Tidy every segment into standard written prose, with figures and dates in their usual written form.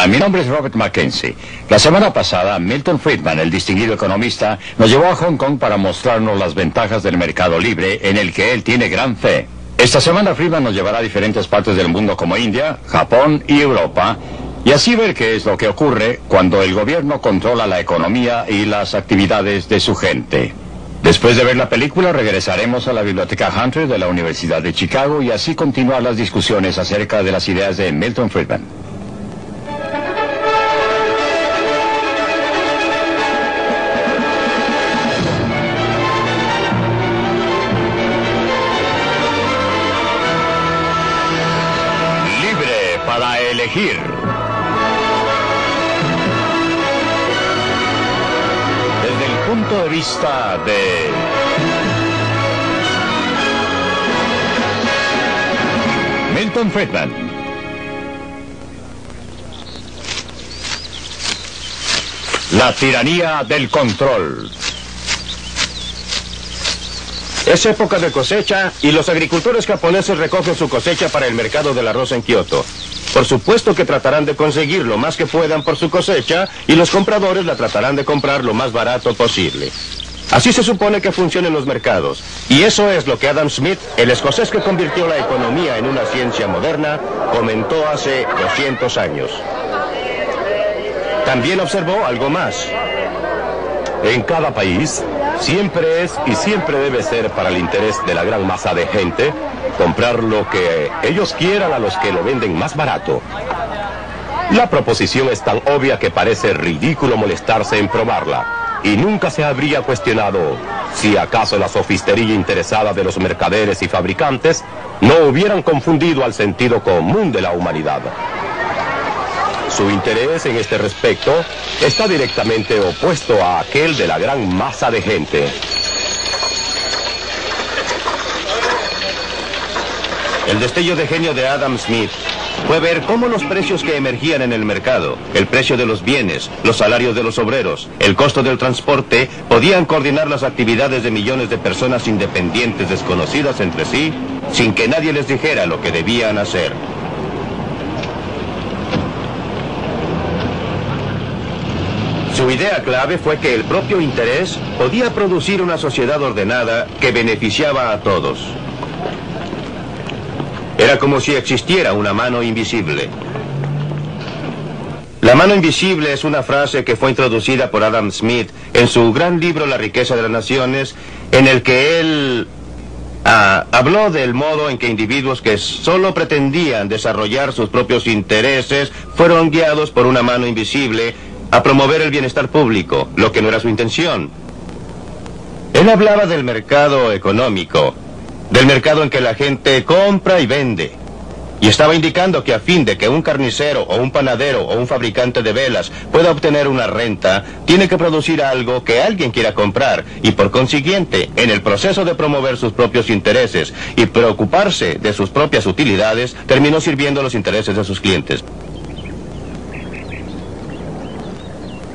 Hola, mi nombre es Robert Mackenzie. La semana pasada, Milton Friedman, el distinguido economista, nos llevó a Hong Kong para mostrarnos las ventajas del mercado libre en el que él tiene gran fe. Esta semana Friedman nos llevará a diferentes partes del mundo como India, Japón y Europa, y así ver qué es lo que ocurre cuando el gobierno controla la economía y las actividades de su gente. Después de ver la película, regresaremos a la Biblioteca Hunter de la Universidad de Chicago y así continuar las discusiones acerca de las ideas de Milton Friedman. Libre para elegir. Punto de vista de Milton Friedman. La tiranía del control. Es época de cosecha y los agricultores japoneses recogen su cosecha para el mercado del arroz en Kioto. Por supuesto que tratarán de conseguir lo más que puedan por su cosecha y los compradores la tratarán de comprar lo más barato posible. Así se supone que funcionan los mercados. Y eso es lo que Adam Smith, el escocés que convirtió la economía en una ciencia moderna, comentó hace 200 años. También observó algo más. En cada país, siempre es y siempre debe ser para el interés de la gran masa de gente comprar lo que ellos quieran a los que lo venden más barato. La proposición es tan obvia que parece ridículo molestarse en probarla, y nunca se habría cuestionado si acaso la sofistería interesada de los mercaderes y fabricantes no hubieran confundido al sentido común de la humanidad. Su interés en este respecto está directamente opuesto a aquel de la gran masa de gente. El destello de genio de Adam Smith fue ver cómo los precios que emergían en el mercado, el precio de los bienes, los salarios de los obreros, el costo del transporte, podían coordinar las actividades de millones de personas independientes desconocidas entre sí, sin que nadie les dijera lo que debían hacer. Su idea clave fue que el propio interés podía producir una sociedad ordenada que beneficiaba a todos. Era como si existiera una mano invisible. La mano invisible es una frase que fue introducida por Adam Smith en su gran libro La riqueza de las naciones, en el que él habló del modo en que individuos que solo pretendían desarrollar sus propios intereses fueron guiados por una mano invisible a promover el bienestar público, lo que no era su intención. Él hablaba del mercado económico, del mercado en que la gente compra y vende. Y estaba indicando que a fin de que un carnicero o un panadero o un fabricante de velas pueda obtener una renta, tiene que producir algo que alguien quiera comprar y por consiguiente, en el proceso de promover sus propios intereses y preocuparse de sus propias utilidades, terminó sirviendo los intereses de sus clientes.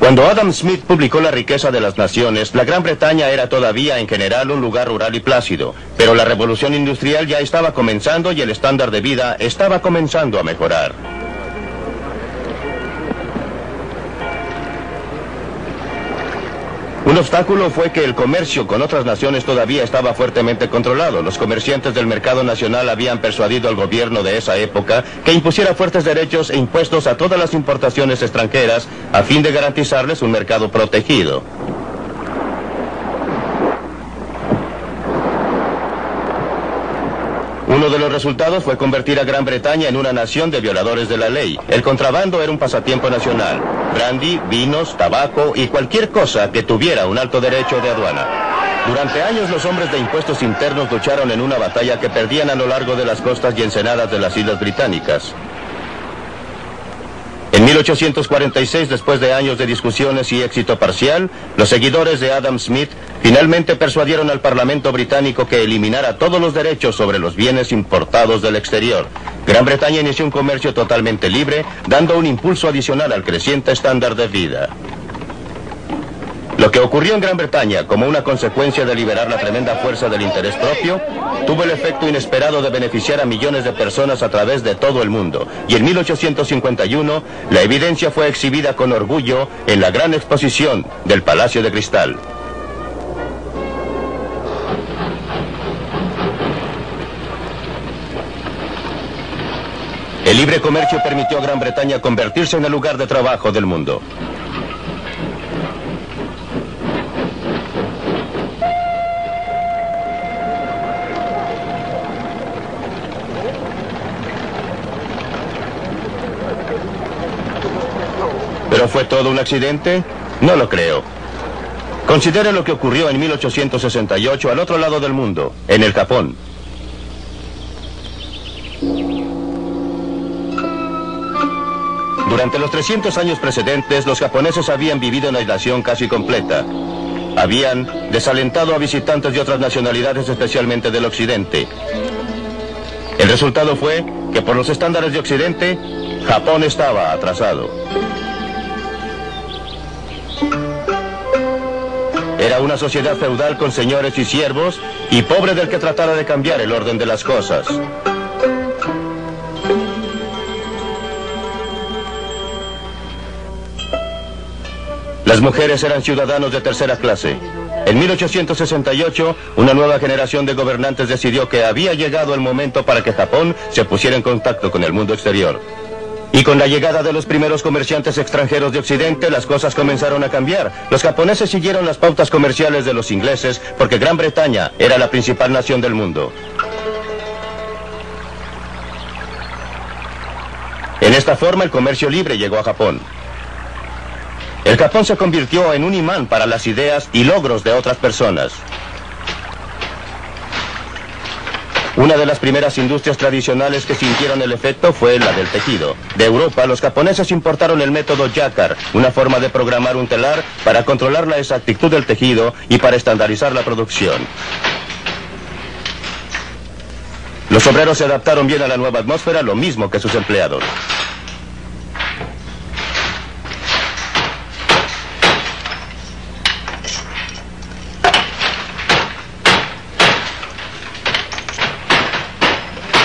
Cuando Adam Smith publicó La riqueza de las naciones, la Gran Bretaña era todavía en general un lugar rural y plácido, pero la revolución industrial ya estaba comenzando y el estándar de vida estaba comenzando a mejorar. Un obstáculo fue que el comercio con otras naciones todavía estaba fuertemente controlado. Los comerciantes del mercado nacional habían persuadido al gobierno de esa época que impusiera fuertes derechos e impuestos a todas las importaciones extranjeras a fin de garantizarles un mercado protegido. Uno de los resultados fue convertir a Gran Bretaña en una nación de violadores de la ley. El contrabando era un pasatiempo nacional. Brandy, vinos, tabaco y cualquier cosa que tuviera un alto derecho de aduana. Durante años los hombres de impuestos internos lucharon en una batalla que perdían a lo largo de las costas y ensenadas de las Islas Británicas. En 1846, después de años de discusiones y éxito parcial, los seguidores de Adam Smith finalmente persuadieron al Parlamento británico que eliminara todos los derechos sobre los bienes importados del exterior. Gran Bretaña inició un comercio totalmente libre, dando un impulso adicional al creciente estándar de vida. Lo que ocurrió en Gran Bretaña como una consecuencia de liberar la tremenda fuerza del interés propio, tuvo el efecto inesperado de beneficiar a millones de personas a través de todo el mundo. Y en 1851, la evidencia fue exhibida con orgullo en la gran exposición del Palacio de Cristal. El libre comercio permitió a Gran Bretaña convertirse en el lugar de trabajo del mundo. ¿Pero fue todo un accidente? No lo creo. Considere lo que ocurrió en 1868 al otro lado del mundo, en el Japón. Durante los 300 años precedentes, los japoneses habían vivido en aislación casi completa. Habían desalentado a visitantes de otras nacionalidades, especialmente del occidente. El resultado fue que por los estándares de occidente, Japón estaba atrasado. Era una sociedad feudal con señores y siervos, y pobre del que tratara de cambiar el orden de las cosas. Las mujeres eran ciudadanos de tercera clase. En 1868, una nueva generación de gobernantes decidió que había llegado el momento para que Japón se pusiera en contacto con el mundo exterior. Y con la llegada de los primeros comerciantes extranjeros de Occidente, las cosas comenzaron a cambiar. Los japoneses siguieron las pautas comerciales de los ingleses porque Gran Bretaña era la principal nación del mundo. En esta forma, el comercio libre llegó a Japón. El Japón se convirtió en un imán para las ideas y logros de otras personas. Una de las primeras industrias tradicionales que sintieron el efecto fue la del tejido. De Europa, los japoneses importaron el método Jacquard, una forma de programar un telar para controlar la exactitud del tejido y para estandarizar la producción. Los obreros se adaptaron bien a la nueva atmósfera, lo mismo que sus empleados.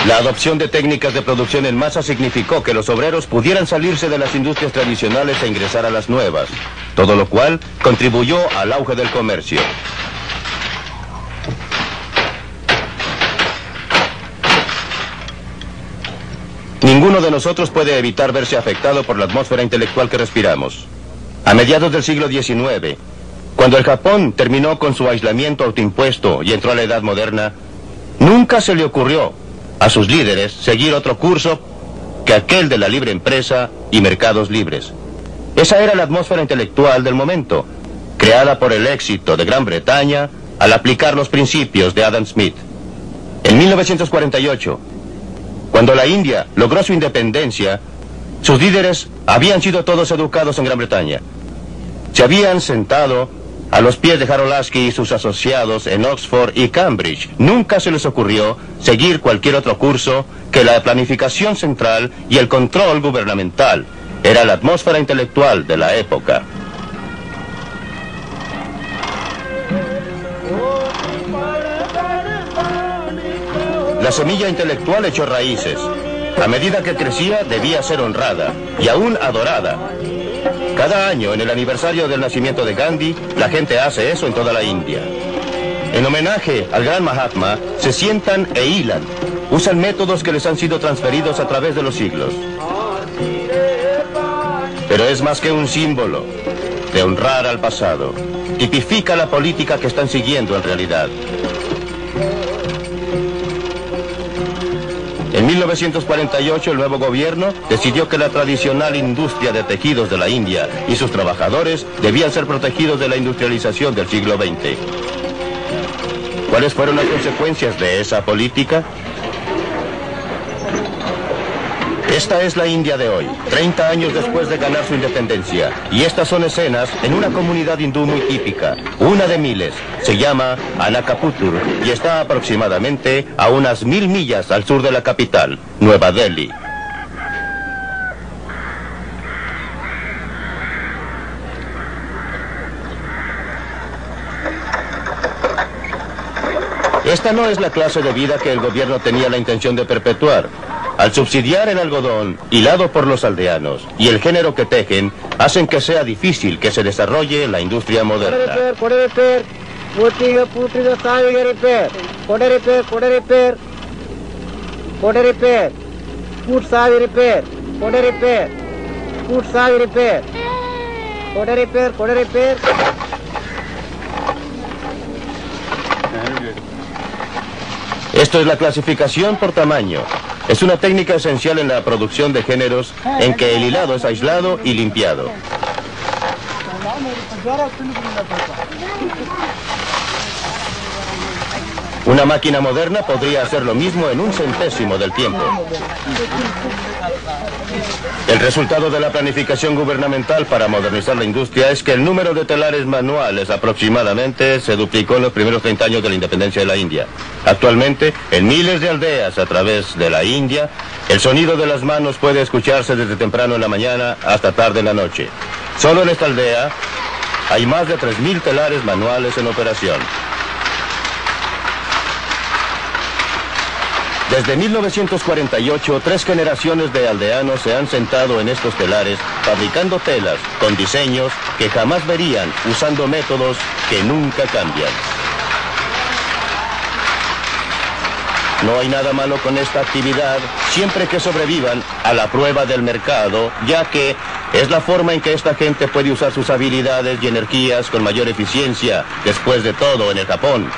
La adopción de técnicas de producción en masa significó que los obreros pudieran salirse de las industrias tradicionales e ingresar a las nuevas, todo lo cual contribuyó al auge del comercio. Ninguno de nosotros puede evitar verse afectado por la atmósfera intelectual que respiramos. A mediados del siglo XIX, cuando el Japón terminó con su aislamiento autoimpuesto y entró a la edad moderna, nunca se le ocurrió a sus líderes seguir otro curso que aquel de la libre empresa y mercados libres. Esa era la atmósfera intelectual del momento, creada por el éxito de Gran Bretaña al aplicar los principios de Adam Smith. En 1948, cuando la India logró su independencia, sus líderes habían sido todos educados en Gran Bretaña. Se habían sentado a los pies de Harold Lasky y sus asociados en Oxford y Cambridge. Nunca se les ocurrió seguir cualquier otro curso que la planificación central y el control gubernamental. Era la atmósfera intelectual de la época. La semilla intelectual echó raíces. A medida que crecía, debía ser honrada y aún adorada. Cada año, en el aniversario del nacimiento de Gandhi, la gente hace eso en toda la India. En homenaje al gran Mahatma, se sientan e hilan. Usan métodos que les han sido transferidos a través de los siglos. Pero es más que un símbolo de honrar al pasado. Tipifica la política que están siguiendo en realidad. En 1948 el nuevo gobierno decidió que la tradicional industria de tejidos de la India y sus trabajadores debían ser protegidos de la industrialización del siglo XX. ¿Cuáles fueron las consecuencias de esa política? Esta es la India de hoy, 30 años después de ganar su independencia. Y estas son escenas en una comunidad hindú muy típica, una de miles. Se llama Anakaputur y está aproximadamente a unas 1000 millas al sur de la capital, Nueva Delhi. Esta no es la clase de vida que el gobierno tenía la intención de perpetuar. Al subsidiar el algodón, hilado por los aldeanos, y el género que tejen, hacen que sea difícil que se desarrolle la industria moderna. Esto es la clasificación por tamaño. Es una técnica esencial en la producción de géneros en que el hilado es aislado y limpiado. Una máquina moderna podría hacer lo mismo en 1/100º del tiempo. El resultado de la planificación gubernamental para modernizar la industria es que el número de telares manuales aproximadamente se duplicó en los primeros 30 años de la independencia de la India. Actualmente, en miles de aldeas a través de la India, el sonido de las manos puede escucharse desde temprano en la mañana hasta tarde en la noche. Solo en esta aldea hay más de 3.000 telares manuales en operación. Desde 1948, 3 generaciones de aldeanos se han sentado en estos telares, fabricando telas con diseños que jamás verían, usando métodos que nunca cambian. No hay nada malo con esta actividad, siempre que sobrevivan a la prueba del mercado, ya que es la forma en que esta gente puede usar sus habilidades y energías con mayor eficiencia, después de todo en el Japón,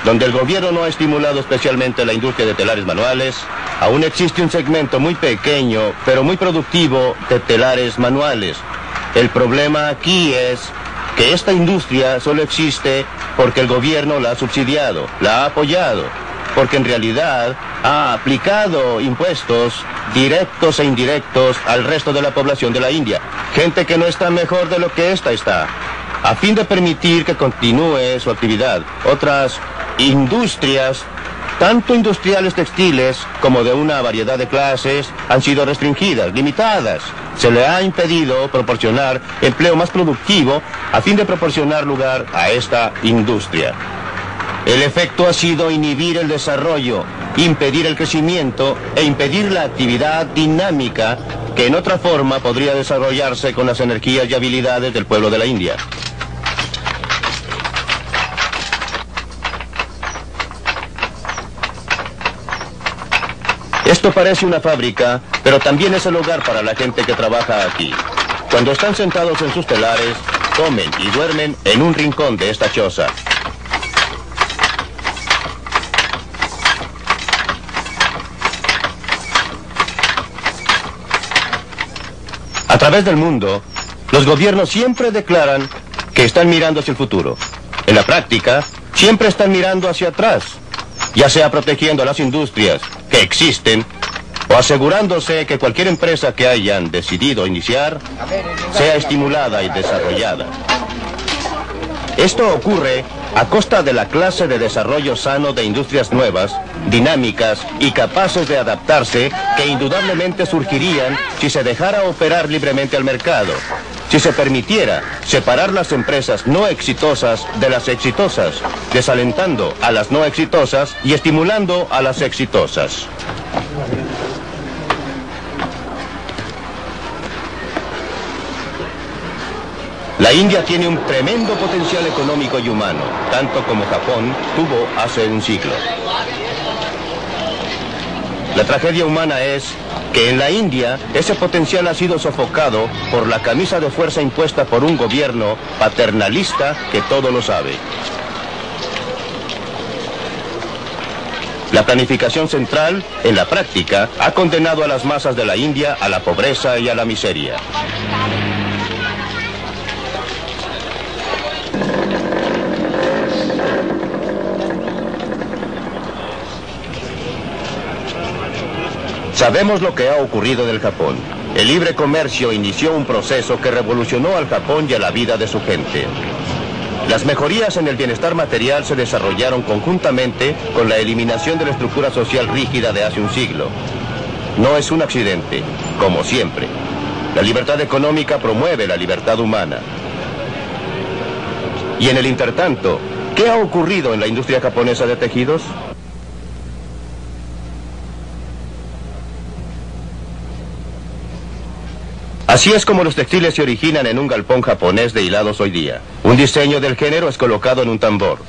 donde el gobierno no ha estimulado especialmente la industria de telares manuales. Aún existe un segmento muy pequeño, pero muy productivo, de telares manuales. El problema aquí es que esta industria solo existe porque el gobierno la ha subsidiado, la ha apoyado, porque en realidad ha aplicado impuestos directos e indirectos al resto de la población de la India. Gente que no está mejor de lo que esta está, a fin de permitir que continúe su actividad. Otras industrias, tanto industriales textiles como de una variedad de clases, han sido restringidas, limitadas. Se le ha impedido proporcionar empleo más productivo a fin de proporcionar lugar a esta industria. El efecto ha sido inhibir el desarrollo, impedir el crecimiento e impedir la actividad dinámica que en otra forma podría desarrollarse con las energías y habilidades del pueblo de la India. Esto parece una fábrica, pero también es el hogar para la gente que trabaja aquí. Cuando están sentados en sus telares, comen y duermen en un rincón de esta choza. A través del mundo, los gobiernos siempre declaran que están mirando hacia el futuro. En la práctica, siempre están mirando hacia atrás, ya sea protegiendo a las industrias que existen o asegurándose que cualquier empresa que hayan decidido iniciar sea estimulada y desarrollada. Esto ocurre a costa de la clase de desarrollo sano de industrias nuevas, dinámicas y capaces de adaptarse que indudablemente surgirían si se dejara operar libremente al mercado, si se permitiera separar las empresas no exitosas de las exitosas, desalentando a las no exitosas y estimulando a las exitosas. La India tiene un tremendo potencial económico y humano, tanto como Japón tuvo hace un siglo. La tragedia humana es que en la India ese potencial ha sido sofocado por la camisa de fuerza impuesta por un gobierno paternalista que todo lo sabe. La planificación central, en la práctica, ha condenado a las masas de la India a la pobreza y a la miseria. Sabemos lo que ha ocurrido en el Japón. El libre comercio inició un proceso que revolucionó al Japón y a la vida de su gente. Las mejorías en el bienestar material se desarrollaron conjuntamente con la eliminación de la estructura social rígida de hace un siglo. No es un accidente, como siempre. La libertad económica promueve la libertad humana. Y en el intertanto, ¿qué ha ocurrido en la industria japonesa de tejidos? Así es como los textiles se originan en un galpón japonés de hilados hoy día. Un diseño del género es colocado en un tambor.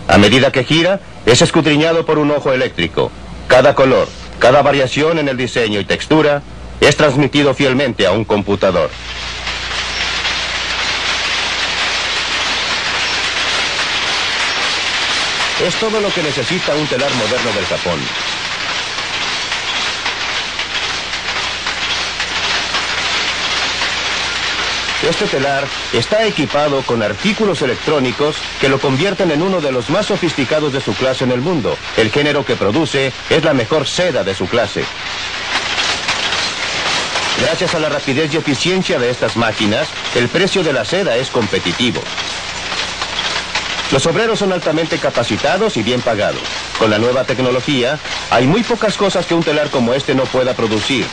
A medida que gira, es escudriñado por un ojo eléctrico. Cada color, cada variación en el diseño y textura es transmitido fielmente a un computador. Es todo lo que necesita un telar moderno del Japón. Este telar está equipado con artículos electrónicos que lo convierten en uno de los más sofisticados de su clase en el mundo. El género que produce es la mejor seda de su clase. Gracias a la rapidez y eficiencia de estas máquinas, el precio de la seda es competitivo. Los obreros son altamente capacitados y bien pagados. Con la nueva tecnología, hay muy pocas cosas que un telar como este no pueda producir.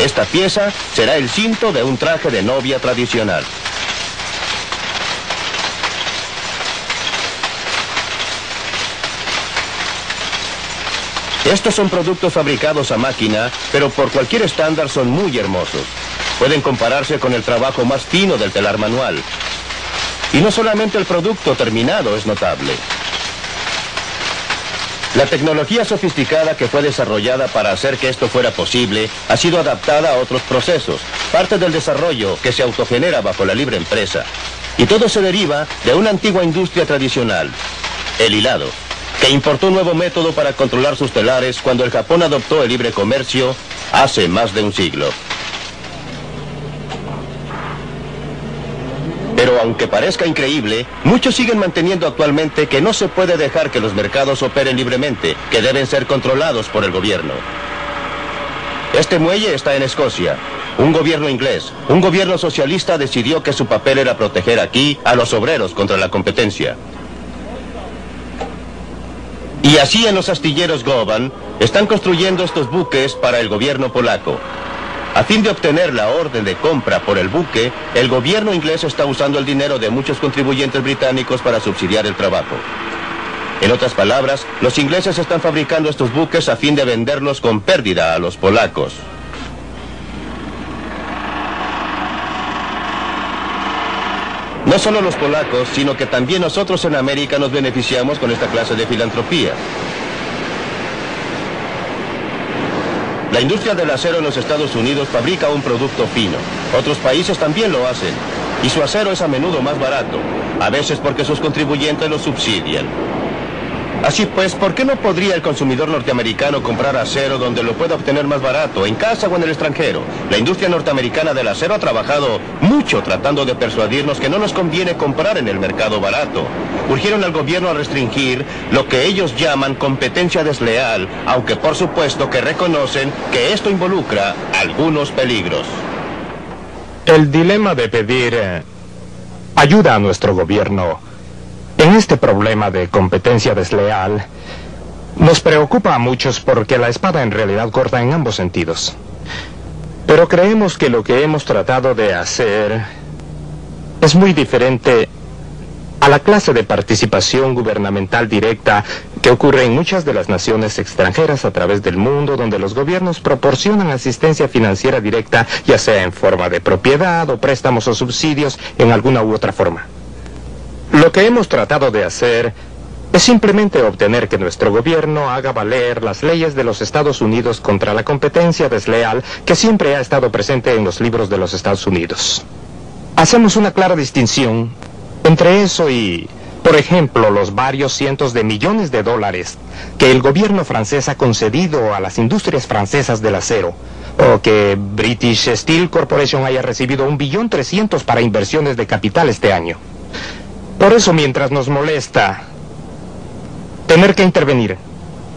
Esta pieza será el cinto de un traje de novia tradicional. Estos son productos fabricados a máquina, pero por cualquier estándar son muy hermosos. Pueden compararse con el trabajo más fino del telar manual. Y no solamente el producto terminado es notable. La tecnología sofisticada que fue desarrollada para hacer que esto fuera posible ha sido adaptada a otros procesos, parte del desarrollo que se autogenera bajo la libre empresa. Y todo se deriva de una antigua industria tradicional, el hilado, que importó un nuevo método para controlar sus telares cuando el Japón adoptó el libre comercio hace más de un siglo. Pero aunque parezca increíble, muchos siguen manteniendo actualmente que no se puede dejar que los mercados operen libremente, que deben ser controlados por el gobierno. Este muelle está en Escocia. Un gobierno inglés, un gobierno socialista decidió que su papel era proteger aquí a los obreros contra la competencia. Y así en los astilleros Govan están construyendo estos buques para el gobierno polaco. A fin de obtener la orden de compra por el buque, el gobierno inglés está usando el dinero de muchos contribuyentes británicos para subsidiar el trabajo. En otras palabras, los ingleses están fabricando estos buques a fin de venderlos con pérdida a los polacos. No solo los polacos, sino que también nosotros en América nos beneficiamos con esta clase de filantropía. La industria del acero en los Estados Unidos fabrica un producto fino. Otros países también lo hacen. Y su acero es a menudo más barato. A veces porque sus contribuyentes lo subsidian. Así pues, ¿por qué no podría el consumidor norteamericano comprar acero donde lo pueda obtener más barato, en casa o en el extranjero? La industria norteamericana del acero ha trabajado mucho tratando de persuadirnos que no nos conviene comprar en el mercado barato. Urgieron al gobierno a restringir lo que ellos llaman competencia desleal, aunque por supuesto que reconocen que esto involucra algunos peligros. El dilema de pedir ayuda a nuestro gobierno en este problema de competencia desleal nos preocupa a muchos porque la espada en realidad corta en ambos sentidos. Pero creemos que lo que hemos tratado de hacer es muy diferente a la clase de participación gubernamental directa que ocurre en muchas de las naciones extranjeras a través del mundo, donde los gobiernos proporcionan asistencia financiera directa, ya sea en forma de propiedad o préstamos o subsidios en alguna u otra forma. Lo que hemos tratado de hacer es simplemente obtener que nuestro gobierno haga valer las leyes de los Estados Unidos contra la competencia desleal que siempre ha estado presente en los libros de los Estados Unidos. Hacemos una clara distinción entre eso y, por ejemplo, los varios cientos de millones de dólares que el gobierno francés ha concedido a las industrias francesas del acero, o que British Steel Corporation haya recibido 1.3 billones para inversiones de capital este año. Por eso, mientras nos molesta tener que intervenir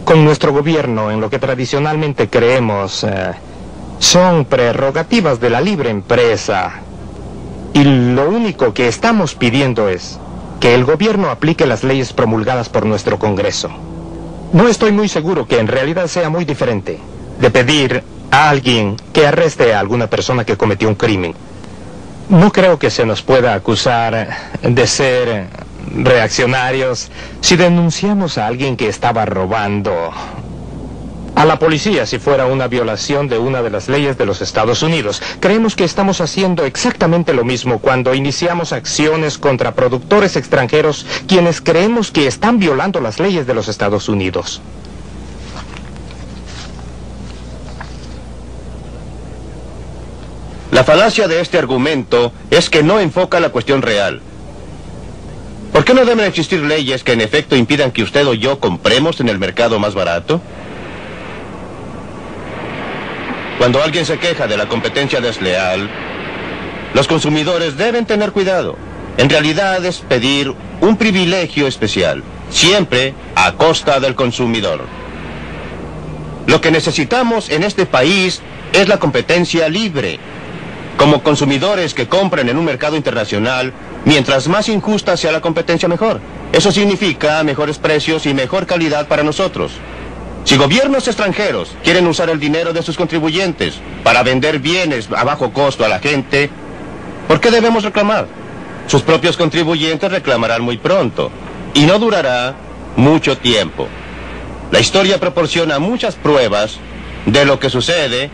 con nuestro gobierno en lo que tradicionalmente creemos son prerrogativas de la libre empresa, y lo único que estamos pidiendo es que el gobierno aplique las leyes promulgadas por nuestro Congreso. No estoy muy seguro que en realidad sea muy diferente de pedir a alguien que arreste a alguna persona que cometió un crimen. No creo que se nos pueda acusar de ser reaccionarios si denunciamos a alguien que estaba robando a la policía si fuera una violación de una de las leyes de los Estados Unidos. Creemos que estamos haciendo exactamente lo mismo cuando iniciamos acciones contra productores extranjeros quienes creemos que están violando las leyes de los Estados Unidos. La falacia de este argumento es que no enfoca la cuestión real. ¿Por qué no deben existir leyes que en efecto impidan que usted o yo compremos en el mercado más barato? Cuando alguien se queja de la competencia desleal, los consumidores deben tener cuidado. En realidad es pedir un privilegio especial, siempre a costa del consumidor. Lo que necesitamos en este país es la competencia libre. Como consumidores que compren en un mercado internacional, mientras más injusta sea la competencia, mejor. Eso significa mejores precios y mejor calidad para nosotros. Si gobiernos extranjeros quieren usar el dinero de sus contribuyentes para vender bienes a bajo costo a la gente, ¿por qué debemos reclamar? Sus propios contribuyentes reclamarán muy pronto, y no durará mucho tiempo. La historia proporciona muchas pruebas de lo que sucede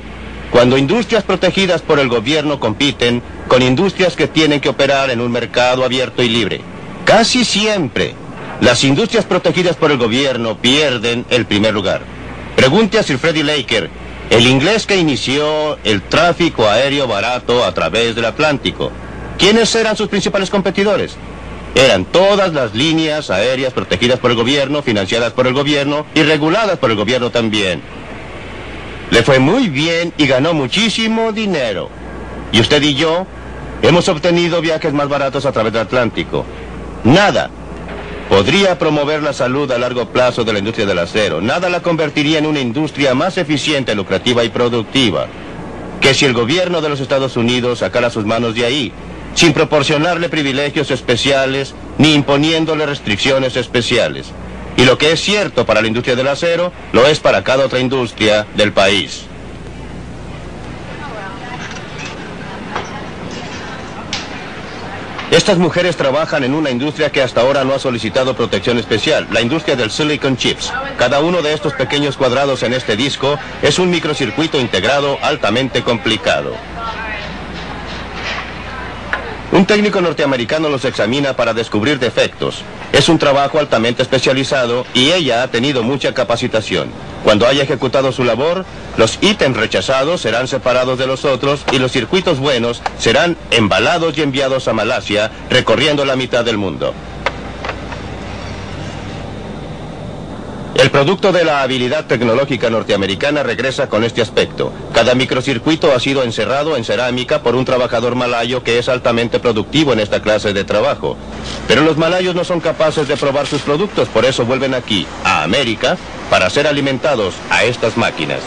cuando industrias protegidas por el gobierno compiten con industrias que tienen que operar en un mercado abierto y libre. Casi siempre, las industrias protegidas por el gobierno pierden el primer lugar. Pregunte a Sir Freddie Laker, el inglés que inició el tráfico aéreo barato a través del Atlántico. ¿Quiénes eran sus principales competidores? Eran todas las líneas aéreas protegidas por el gobierno, financiadas por el gobierno y reguladas por el gobierno también. Le fue muy bien y ganó muchísimo dinero. Y usted y yo hemos obtenido viajes más baratos a través del Atlántico. Nada podría promover la salud a largo plazo de la industria del acero. Nada la convertiría en una industria más eficiente, lucrativa y productiva que si el gobierno de los Estados Unidos sacara sus manos de ahí, sin proporcionarle privilegios especiales ni imponiéndole restricciones especiales. Y lo que es cierto para la industria del acero, lo es para cada otra industria del país. Estas mujeres trabajan en una industria que hasta ahora no ha solicitado protección especial, la industria del silicon chips. Cada uno de estos pequeños cuadrados en este disco es un microcircuito integrado altamente complicado. Un técnico norteamericano los examina para descubrir defectos. Es un trabajo altamente especializado y ella ha tenido mucha capacitación. Cuando haya ejecutado su labor, los ítems rechazados serán separados de los otros y los circuitos buenos serán embalados y enviados a Malasia, recorriendo la mitad del mundo. El producto de la habilidad tecnológica norteamericana regresa con este aspecto. Cada microcircuito ha sido encerrado en cerámica por un trabajador malayo que es altamente productivo en esta clase de trabajo. Pero los malayos no son capaces de probar sus productos, por eso vuelven aquí, a América, para ser alimentados a estas máquinas.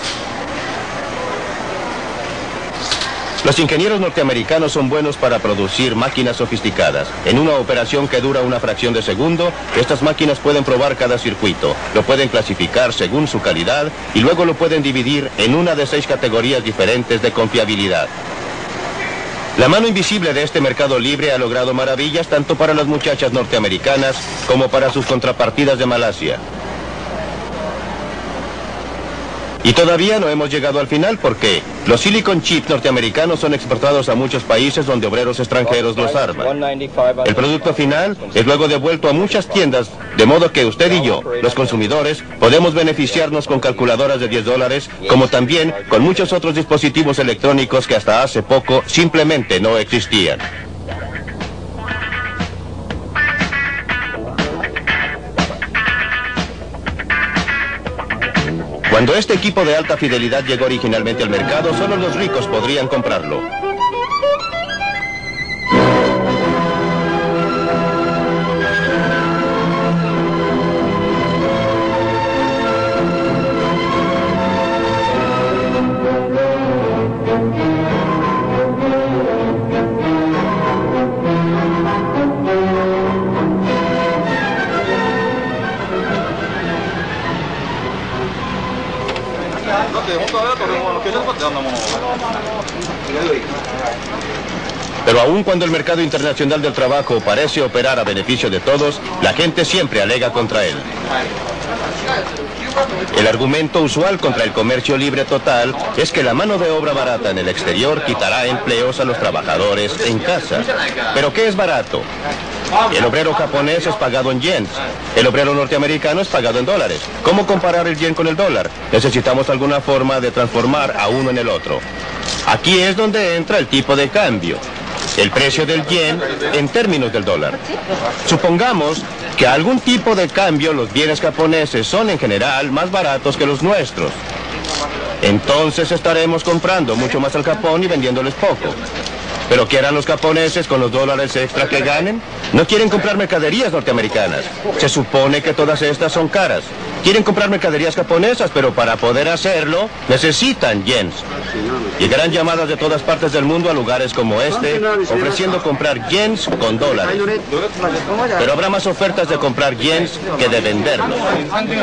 Los ingenieros norteamericanos son buenos para producir máquinas sofisticadas. En una operación que dura una fracción de segundo, estas máquinas pueden probar cada circuito, lo pueden clasificar según su calidad y luego lo pueden dividir en una de 6 categorías diferentes de confiabilidad. La mano invisible de este mercado libre ha logrado maravillas tanto para las muchachas norteamericanas como para sus contrapartidas de Malasia. Y todavía no hemos llegado al final porque los silicon chips norteamericanos son exportados a muchos países donde obreros extranjeros los arman. El producto final es luego devuelto a muchas tiendas, de modo que usted y yo, los consumidores, podemos beneficiarnos con calculadoras de $10, como también con muchos otros dispositivos electrónicos que hasta hace poco simplemente no existían. Cuando este equipo de alta fidelidad llegó originalmente al mercado, solo los ricos podrían comprarlo. Pero aun cuando el mercado internacional del trabajo parece operar a beneficio de todos, la gente siempre alega contra él. El argumento usual contra el comercio libre total es que la mano de obra barata en el exterior quitará empleos a los trabajadores en casa. ¿Pero qué es barato? El obrero japonés es pagado en yens. El obrero norteamericano es pagado en dólares. ¿Cómo comparar el yen con el dólar? Necesitamos alguna forma de transformar a uno en el otro. Aquí es donde entra el tipo de cambio. El precio del yen en términos del dólar. Supongamos que a algún tipo de cambio los bienes japoneses son en general más baratos que los nuestros. Entonces estaremos comprando mucho más al Japón y vendiéndoles poco. ¿Pero qué harán los japoneses con los dólares extra que ganen? No quieren comprar mercaderías norteamericanas. Se supone que todas estas son caras. Quieren comprar mercaderías japonesas, pero para poder hacerlo necesitan yens. Llegarán llamadas de todas partes del mundo a lugares como este, ofreciendo comprar yens con dólares. Pero habrá más ofertas de comprar yens que de venderlos.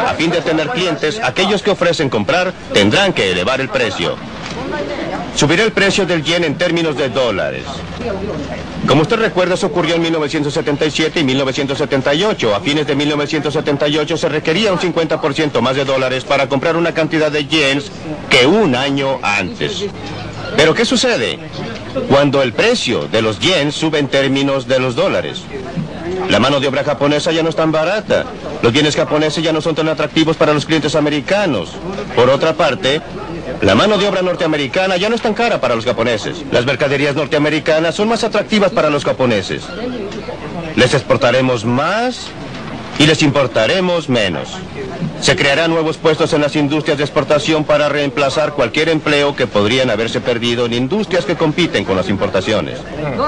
A fin de tener clientes, aquellos que ofrecen comprar tendrán que elevar el precio. Subirá el precio del yen en términos de dólares. Como usted recuerda, eso ocurrió en 1977 y 1978. A fines de 1978 se requería un 50% más de dólares para comprar una cantidad de yens que un año antes. ¿Pero qué sucede cuando el precio de los yens sube en términos de los dólares? La mano de obra japonesa ya no es tan barata. Los bienes japoneses ya no son tan atractivos para los clientes americanos. Por otra parte, la mano de obra norteamericana ya no es tan cara para los japoneses. Las mercaderías norteamericanas son más atractivas para los japoneses. Les exportaremos más y les importaremos menos. Se crearán nuevos puestos en las industrias de exportación para reemplazar cualquier empleo que podrían haberse perdido en industrias que compiten con las importaciones.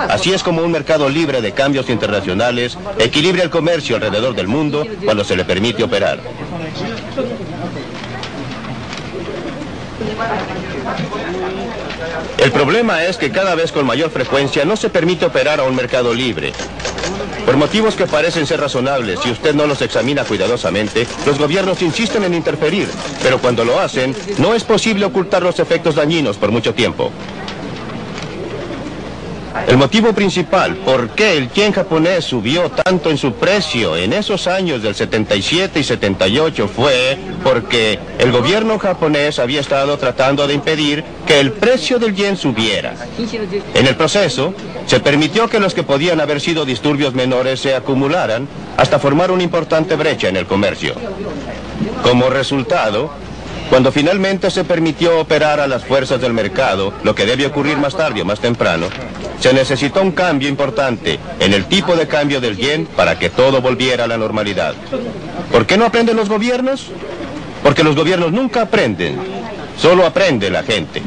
Así es como un mercado libre de cambios internacionales equilibra el comercio alrededor del mundo cuando se le permite operar. El problema es que cada vez con mayor frecuencia no se permite operar a un mercado libre. Por motivos que parecen ser razonables, si usted no los examina cuidadosamente, los gobiernos insisten en interferir, pero cuando lo hacen, no es posible ocultar los efectos dañinos por mucho tiempo. El motivo principal por qué el yen japonés subió tanto en su precio en esos años del 77 y 78 fue porque el gobierno japonés había estado tratando de impedir que el precio del yen subiera. En el proceso, se permitió que los que podían haber sido disturbios menores se acumularan hasta formar una importante brecha en el comercio. Como resultado, cuando finalmente se permitió operar a las fuerzas del mercado, lo que debe ocurrir más tarde o más temprano, se necesitó un cambio importante en el tipo de cambio del yen para que todo volviera a la normalidad. ¿Por qué no aprenden los gobiernos? Porque los gobiernos nunca aprenden, solo aprende la gente.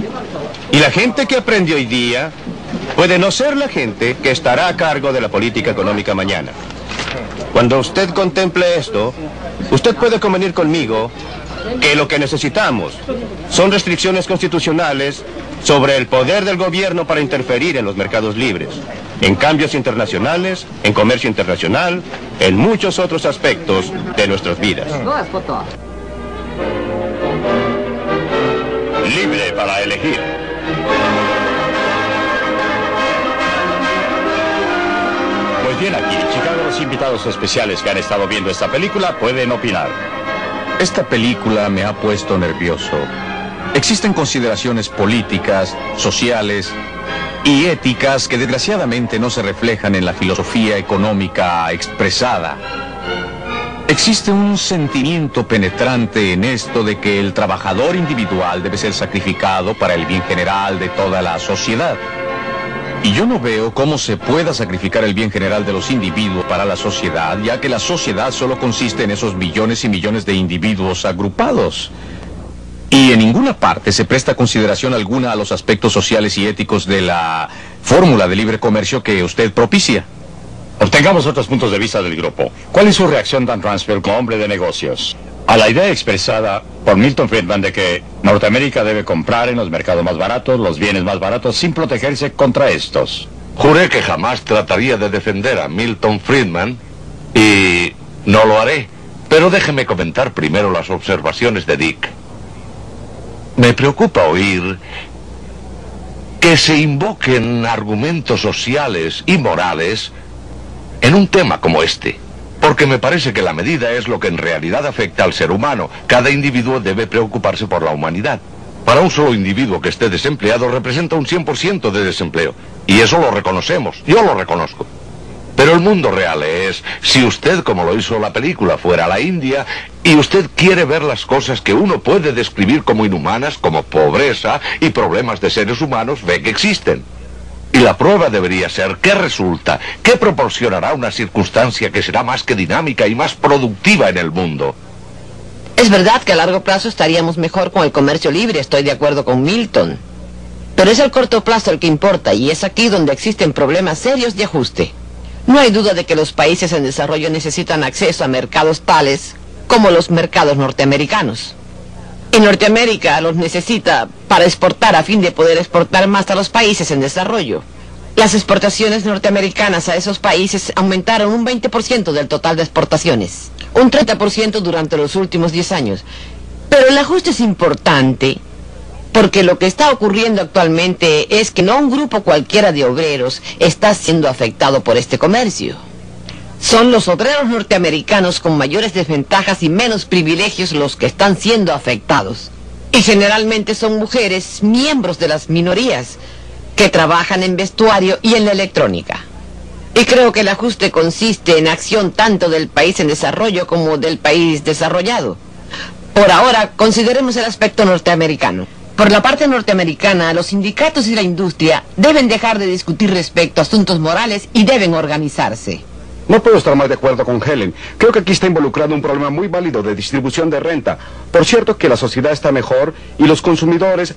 Y la gente que aprende hoy día puede no ser la gente que estará a cargo de la política económica mañana. Cuando usted contemple esto, usted puede convenir conmigo que lo que necesitamos son restricciones constitucionales sobre el poder del gobierno para interferir en los mercados libres, en cambios internacionales, en comercio internacional, en muchos otros aspectos de nuestras vidas. Libre para elegir. Pues bien, aquí en Chicago los invitados especiales que han estado viendo esta película pueden opinar. Esta película me ha puesto nervioso. Existen consideraciones políticas, sociales y éticas que desgraciadamente no se reflejan en la filosofía económica expresada. Existe un sentimiento penetrante en esto de que el trabajador individual debe ser sacrificado para el bien general de toda la sociedad. Y yo no veo cómo se pueda sacrificar el bien general de los individuos para la sociedad, ya que la sociedad solo consiste en esos millones y millones de individuos agrupados. Y en ninguna parte se presta consideración alguna a los aspectos sociales y éticos de la fórmula de libre comercio que usted propicia. Obtengamos otros puntos de vista del grupo. ¿Cuál es su reacción, Dan Ransfeld, como hombre de negocios, a la idea expresada por Milton Friedman de que Norteamérica debe comprar en los mercados más baratos los bienes más baratos sin protegerse contra estos? Juré que jamás trataría de defender a Milton Friedman y no lo haré. Pero déjeme comentar primero las observaciones de Dick. Me preocupa oír que se invoquen argumentos sociales y morales en un tema como este. Porque me parece que la medida es lo que en realidad afecta al ser humano. Cada individuo debe preocuparse por la humanidad. Para un solo individuo que esté desempleado representa un 100% de desempleo. Y eso lo reconocemos, yo lo reconozco. Pero el mundo real es, si usted, como lo hizo la película, fuera a la India, y usted quiere ver las cosas que uno puede describir como inhumanas, como pobreza y problemas de seres humanos, ve que existen. Y la prueba debería ser, ¿qué resulta? ¿Qué proporcionará una circunstancia que será más que dinámica y más productiva en el mundo? Es verdad que a largo plazo estaríamos mejor con el comercio libre, estoy de acuerdo con Milton. Pero es el corto plazo el que importa, y es aquí donde existen problemas serios de ajuste. No hay duda de que los países en desarrollo necesitan acceso a mercados tales como los mercados norteamericanos. Y Norteamérica los necesita para exportar a fin de poder exportar más a los países en desarrollo. Las exportaciones norteamericanas a esos países aumentaron un 20% del total de exportaciones, un 30% durante los últimos 10 años. Pero el ajuste es importante porque lo que está ocurriendo actualmente es que no un grupo cualquiera de obreros está siendo afectado por este comercio. Son los obreros norteamericanos con mayores desventajas y menos privilegios los que están siendo afectados. Y generalmente son mujeres, miembros de las minorías, que trabajan en vestuario y en la electrónica. Y creo que el ajuste consiste en acción tanto del país en desarrollo como del país desarrollado. Por ahora, consideremos el aspecto norteamericano. Por la parte norteamericana, los sindicatos y la industria deben dejar de discutir respecto a asuntos morales y deben organizarse. No puedo estar más de acuerdo con Helen. Creo que aquí está involucrado un problema muy válido de distribución de renta. Por cierto que la sociedad está mejor y los consumidores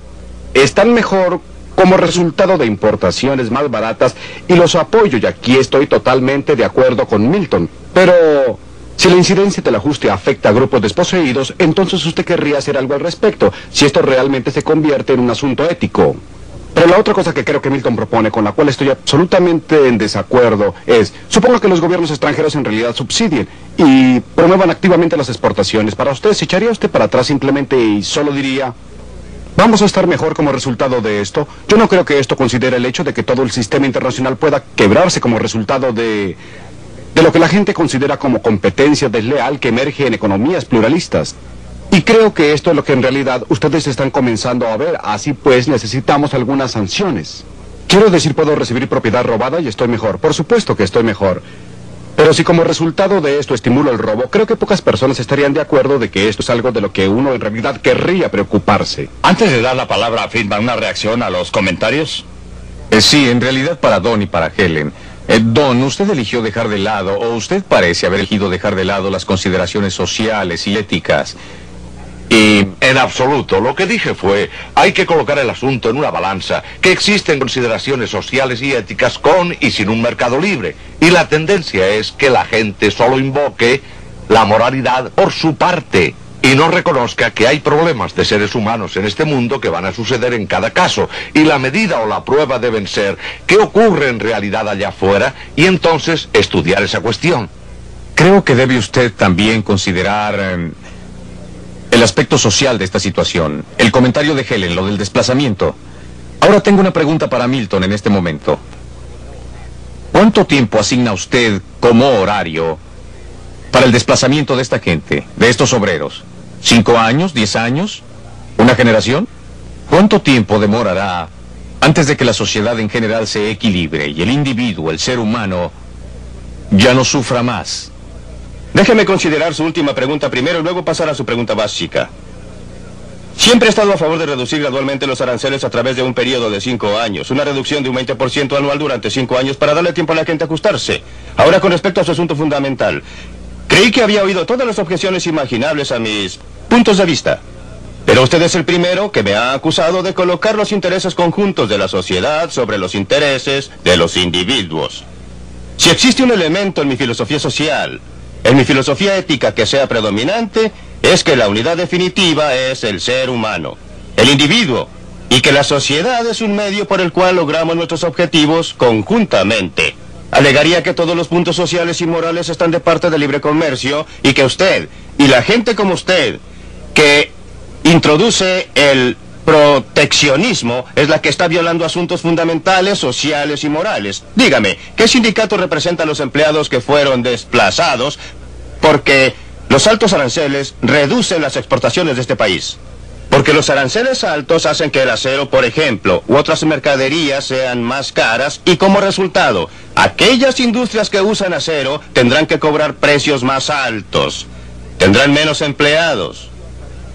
están mejor como resultado de importaciones más baratas y los apoyo, y aquí estoy totalmente de acuerdo con Milton. Pero si la incidencia del ajuste afecta a grupos desposeídos, entonces usted querría hacer algo al respecto, si esto realmente se convierte en un asunto ético. Pero la otra cosa que creo que Milton propone, con la cual estoy absolutamente en desacuerdo, es, supongo que los gobiernos extranjeros en realidad subsidien y promuevan activamente las exportaciones. Para usted, ¿se echaría usted para atrás simplemente y solo diría, vamos a estar mejor como resultado de esto? Yo no creo que esto considere el hecho de que todo el sistema internacional pueda quebrarse como resultado de lo que la gente considera como competencia desleal que emerge en economías pluralistas. Y creo que esto es lo que en realidad ustedes están comenzando a ver. Así pues, necesitamos algunas sanciones. Quiero decir, puedo recibir propiedad robada y estoy mejor. Por supuesto que estoy mejor. Pero si como resultado de esto estimulo el robo, creo que pocas personas estarían de acuerdo de que esto es algo de lo que uno en realidad querría preocuparse. Antes de dar la palabra a Friedman, ¿una reacción a los comentarios? Sí, en realidad para Don y para Helen. Don, usted eligió dejar de lado, o usted parece haber elegido dejar de lado las consideraciones sociales y éticas. Y en absoluto, lo que dije fue, hay que colocar el asunto en una balanza, que existen consideraciones sociales y éticas con y sin un mercado libre. Y la tendencia es que la gente solo invoque la moralidad por su parte y no reconozca que hay problemas de seres humanos en este mundo que van a suceder en cada caso. Y la medida o la prueba deben ser qué ocurre en realidad allá afuera y entonces estudiar esa cuestión. Creo que debe usted también considerar el aspecto social de esta situación. El comentario de Helen, lo del desplazamiento. Ahora tengo una pregunta para Milton en este momento. ¿Cuánto tiempo asigna usted como horario para el desplazamiento de esta gente, de estos obreros? ¿5 años? ¿10 años? ¿Una generación? ¿Cuánto tiempo demorará antes de que la sociedad en general se equilibre y el individuo, el ser humano, ya no sufra más? Déjeme considerar su última pregunta primero y luego pasar a su pregunta básica. Siempre he estado a favor de reducir gradualmente los aranceles a través de un periodo de 5 años. Una reducción de un 20% anual durante 5 años para darle tiempo a la gente a ajustarse. Ahora, con respecto a su asunto fundamental. Creí que había oído todas las objeciones imaginables a mis puntos de vista. Pero usted es el primero que me ha acusado de colocar los intereses conjuntos de la sociedad sobre los intereses de los individuos. Si existe un elemento en mi filosofía social, en mi filosofía ética que sea predominante, es que la unidad definitiva es el ser humano, el individuo, y que la sociedad es un medio por el cual logramos nuestros objetivos conjuntamente. Alegaría que todos los puntos sociales y morales están de parte del libre comercio y que usted, y la gente como usted, que introduce el proteccionismo, es la que está violando asuntos fundamentales, sociales y morales. Dígame, ¿qué sindicato representa a los empleados que fueron desplazados porque los altos aranceles reducen las exportaciones de este país. Porque los aranceles altos hacen que el acero, por ejemplo, u otras mercaderías sean más caras y como resultado, aquellas industrias que usan acero tendrán que cobrar precios más altos. Tendrán menos empleados.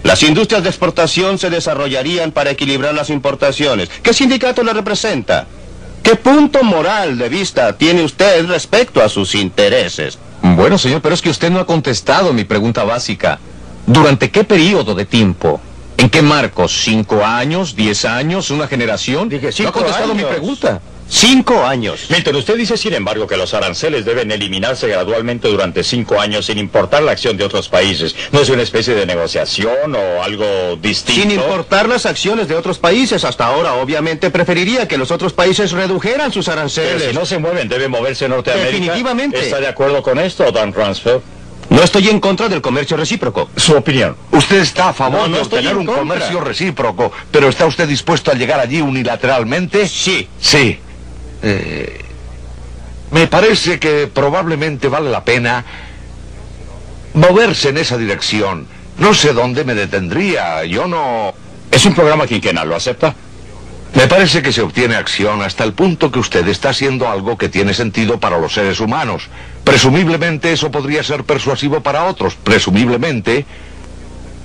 Las industrias de exportación se desarrollarían para equilibrar las importaciones. ¿Qué sindicato le representa? ¿Qué punto moral de vista tiene usted respecto a sus intereses? Bueno, señor, pero es que usted no ha contestado mi pregunta básica. ¿Durante qué periodo de tiempo? ¿En qué marcos? ¿5 años? ¿10 años? ¿Una generación? Dije 5 no ha contestado años. mi pregunta. 5 años. Milton, usted dice, sin embargo, que los aranceles deben eliminarse gradualmente durante 5 años sin importar la acción de otros países. ¿No es una especie de negociación o algo distinto? Sin importar las acciones de otros países, hasta ahora obviamente preferiría que los otros países redujeran sus aranceles. Pero si no se mueven, debe moverse Norteamérica. Definitivamente. ¿Está de acuerdo con esto, Dan Rumsfeld? No estoy en contra del comercio recíproco. Su opinión. Usted está a favor No de estoy obtener en un contra. comercio recíproco, pero ¿está usted dispuesto a llegar allí unilateralmente? Sí. Sí. Me parece que probablemente vale la pena moverse en esa dirección. No sé dónde me detendría, yo no... Es un programa quinquenal, ¿lo acepta? Me parece que se obtiene acción hasta el punto que usted está haciendo algo que tiene sentido para los seres humanos. Presumiblemente eso podría ser persuasivo para otros. Presumiblemente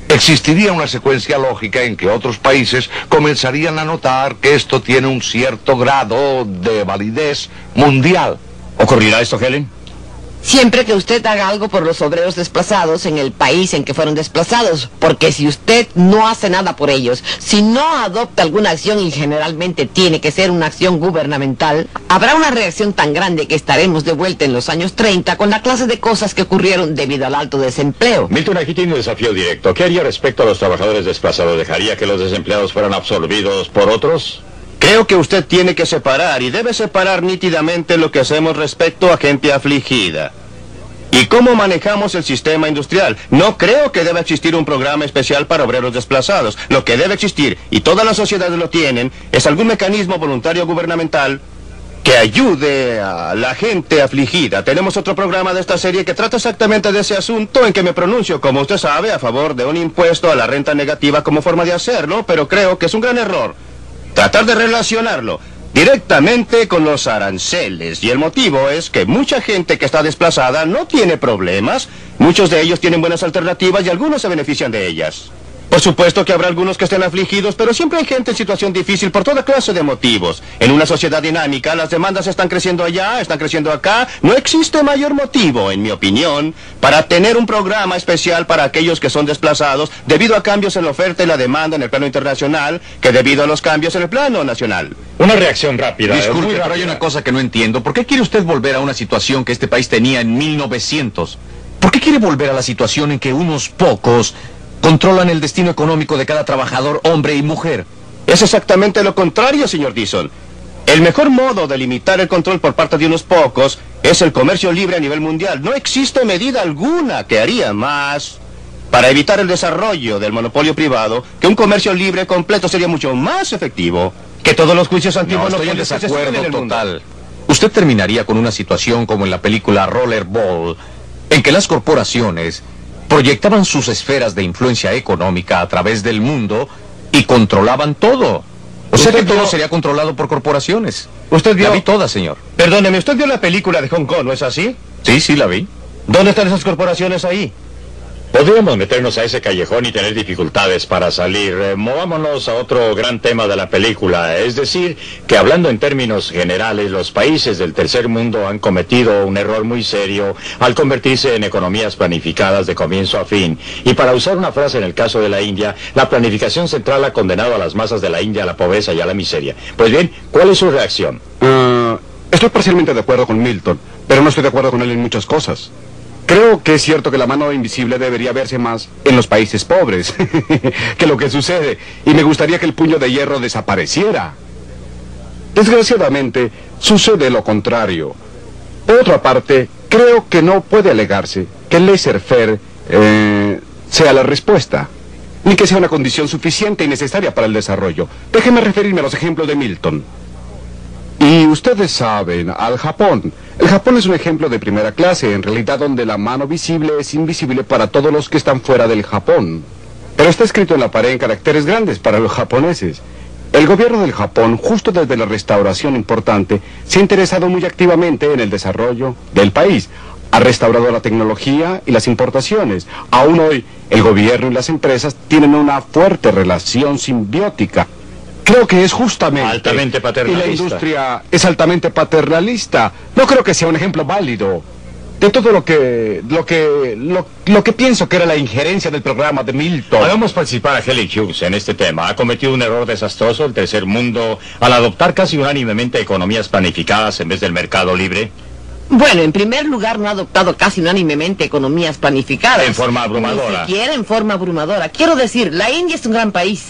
existiría una secuencia lógica en que otros países comenzarían a notar que esto tiene un cierto grado de validez mundial. ¿Ocurrirá esto, Helen? Siempre que usted haga algo por los obreros desplazados en el país en que fueron desplazados, porque si usted no hace nada por ellos, si no adopta alguna acción, y generalmente tiene que ser una acción gubernamental, habrá una reacción tan grande que estaremos de vuelta en los años 30 con la clase de cosas que ocurrieron debido al alto desempleo. Milton, aquí tiene un desafío directo. ¿Qué haría respecto a los trabajadores desplazados? ¿Dejaría que los desempleados fueran absorbidos por otros? Creo que usted tiene que separar, y debe separar nítidamente lo que hacemos respecto a gente afligida. ¿Y cómo manejamos el sistema industrial? No creo que deba existir un programa especial para obreros desplazados. Lo que debe existir, y todas las sociedades lo tienen, es algún mecanismo voluntario gubernamental que ayude a la gente afligida. Tenemos otro programa de esta serie que trata exactamente de ese asunto, en que me pronuncio, como usted sabe, a favor de un impuesto a la renta negativa como forma de hacerlo, pero creo que es un gran error tratar de relacionarlo directamente con los aranceles. Y el motivo es que mucha gente que está desplazada no tiene problemas. Muchos de ellos tienen buenas alternativas y algunos se benefician de ellas. Por supuesto que habrá algunos que estén afligidos, pero siempre hay gente en situación difícil por toda clase de motivos. En una sociedad dinámica, las demandas están creciendo allá, están creciendo acá. No existe mayor motivo, en mi opinión, para tener un programa especial para aquellos que son desplazados debido a cambios en la oferta y la demanda en el plano internacional que debido a los cambios en el plano nacional. Una reacción rápida. Disculpe, muy pero hay rápida. una cosa que no entiendo. ¿Por qué quiere usted volver a una situación que este país tenía en 1900? ¿Por qué quiere volver a la situación en que unos pocos controlan el destino económico de cada trabajador, hombre y mujer? Es exactamente lo contrario, señor Dixon. El mejor modo de limitar el control por parte de unos pocos es el comercio libre a nivel mundial. No existe medida alguna que haría más para evitar el desarrollo del monopolio privado, que un comercio libre completo sería mucho más efectivo que todos los juicios No, antimonopolios estoy en que se siguen desacuerdo en el mundo. total. Usted terminaría con una situación como en la película Rollerball, en que las corporaciones proyectaban sus esferas de influencia económica a través del mundo y controlaban todo. O sea que todo sería controlado por corporaciones. ¿Usted vio? La vi toda, señor. Perdóneme, usted vio la película de Hong Kong, ¿no es así? Sí, la vi. ¿Dónde están esas corporaciones ahí? Podríamos meternos a ese callejón y tener dificultades para salir. Movámonos a otro gran tema de la película. Es decir, que hablando en términos generales, los países del tercer mundo han cometido un error muy serio al convertirse en economías planificadas de comienzo a fin. Y para usar una frase en el caso de la India, la planificación central ha condenado a las masas de la India a la pobreza y a la miseria. Pues bien, ¿cuál es su reacción? Estoy parcialmente de acuerdo con Milton, pero no estoy de acuerdo con él en muchas cosas. Creo que es cierto que la mano invisible debería verse más en los países pobres que lo que sucede, y me gustaría que el puño de hierro desapareciera. Desgraciadamente, sucede lo contrario. Por otra parte, creo que no puede alegarse que el laissez-faire sea la respuesta, ni que sea una condición suficiente y necesaria para el desarrollo. Déjeme referirme a los ejemplos de Milton. Y ustedes saben, al Japón, El Japón es un ejemplo de primera clase, en realidad donde la mano visible es invisible para todos los que están fuera del Japón. Pero está escrito en la pared en caracteres grandes para los japoneses. El gobierno del Japón, justo desde la restauración importante, se ha interesado muy activamente en el desarrollo del país. Ha restaurado la tecnología y las importaciones. Aún hoy, el gobierno y las empresas tienen una fuerte relación simbiótica. Creo que es justamente... Altamente paternalista. Y la industria es altamente paternalista. No creo que sea un ejemplo válido de todo lo que pienso que era la injerencia del programa de Milton. Hagamos participar a Helen Hughes en este tema. Ha cometido un error desastroso el tercer mundo al adoptar casi unánimemente economías planificadas en vez del mercado libre. Bueno, en primer lugar, no ha adoptado casi unánimemente economías planificadas. En forma abrumadora. Ni siquiera en forma abrumadora. Quiero decir, la India es un gran país.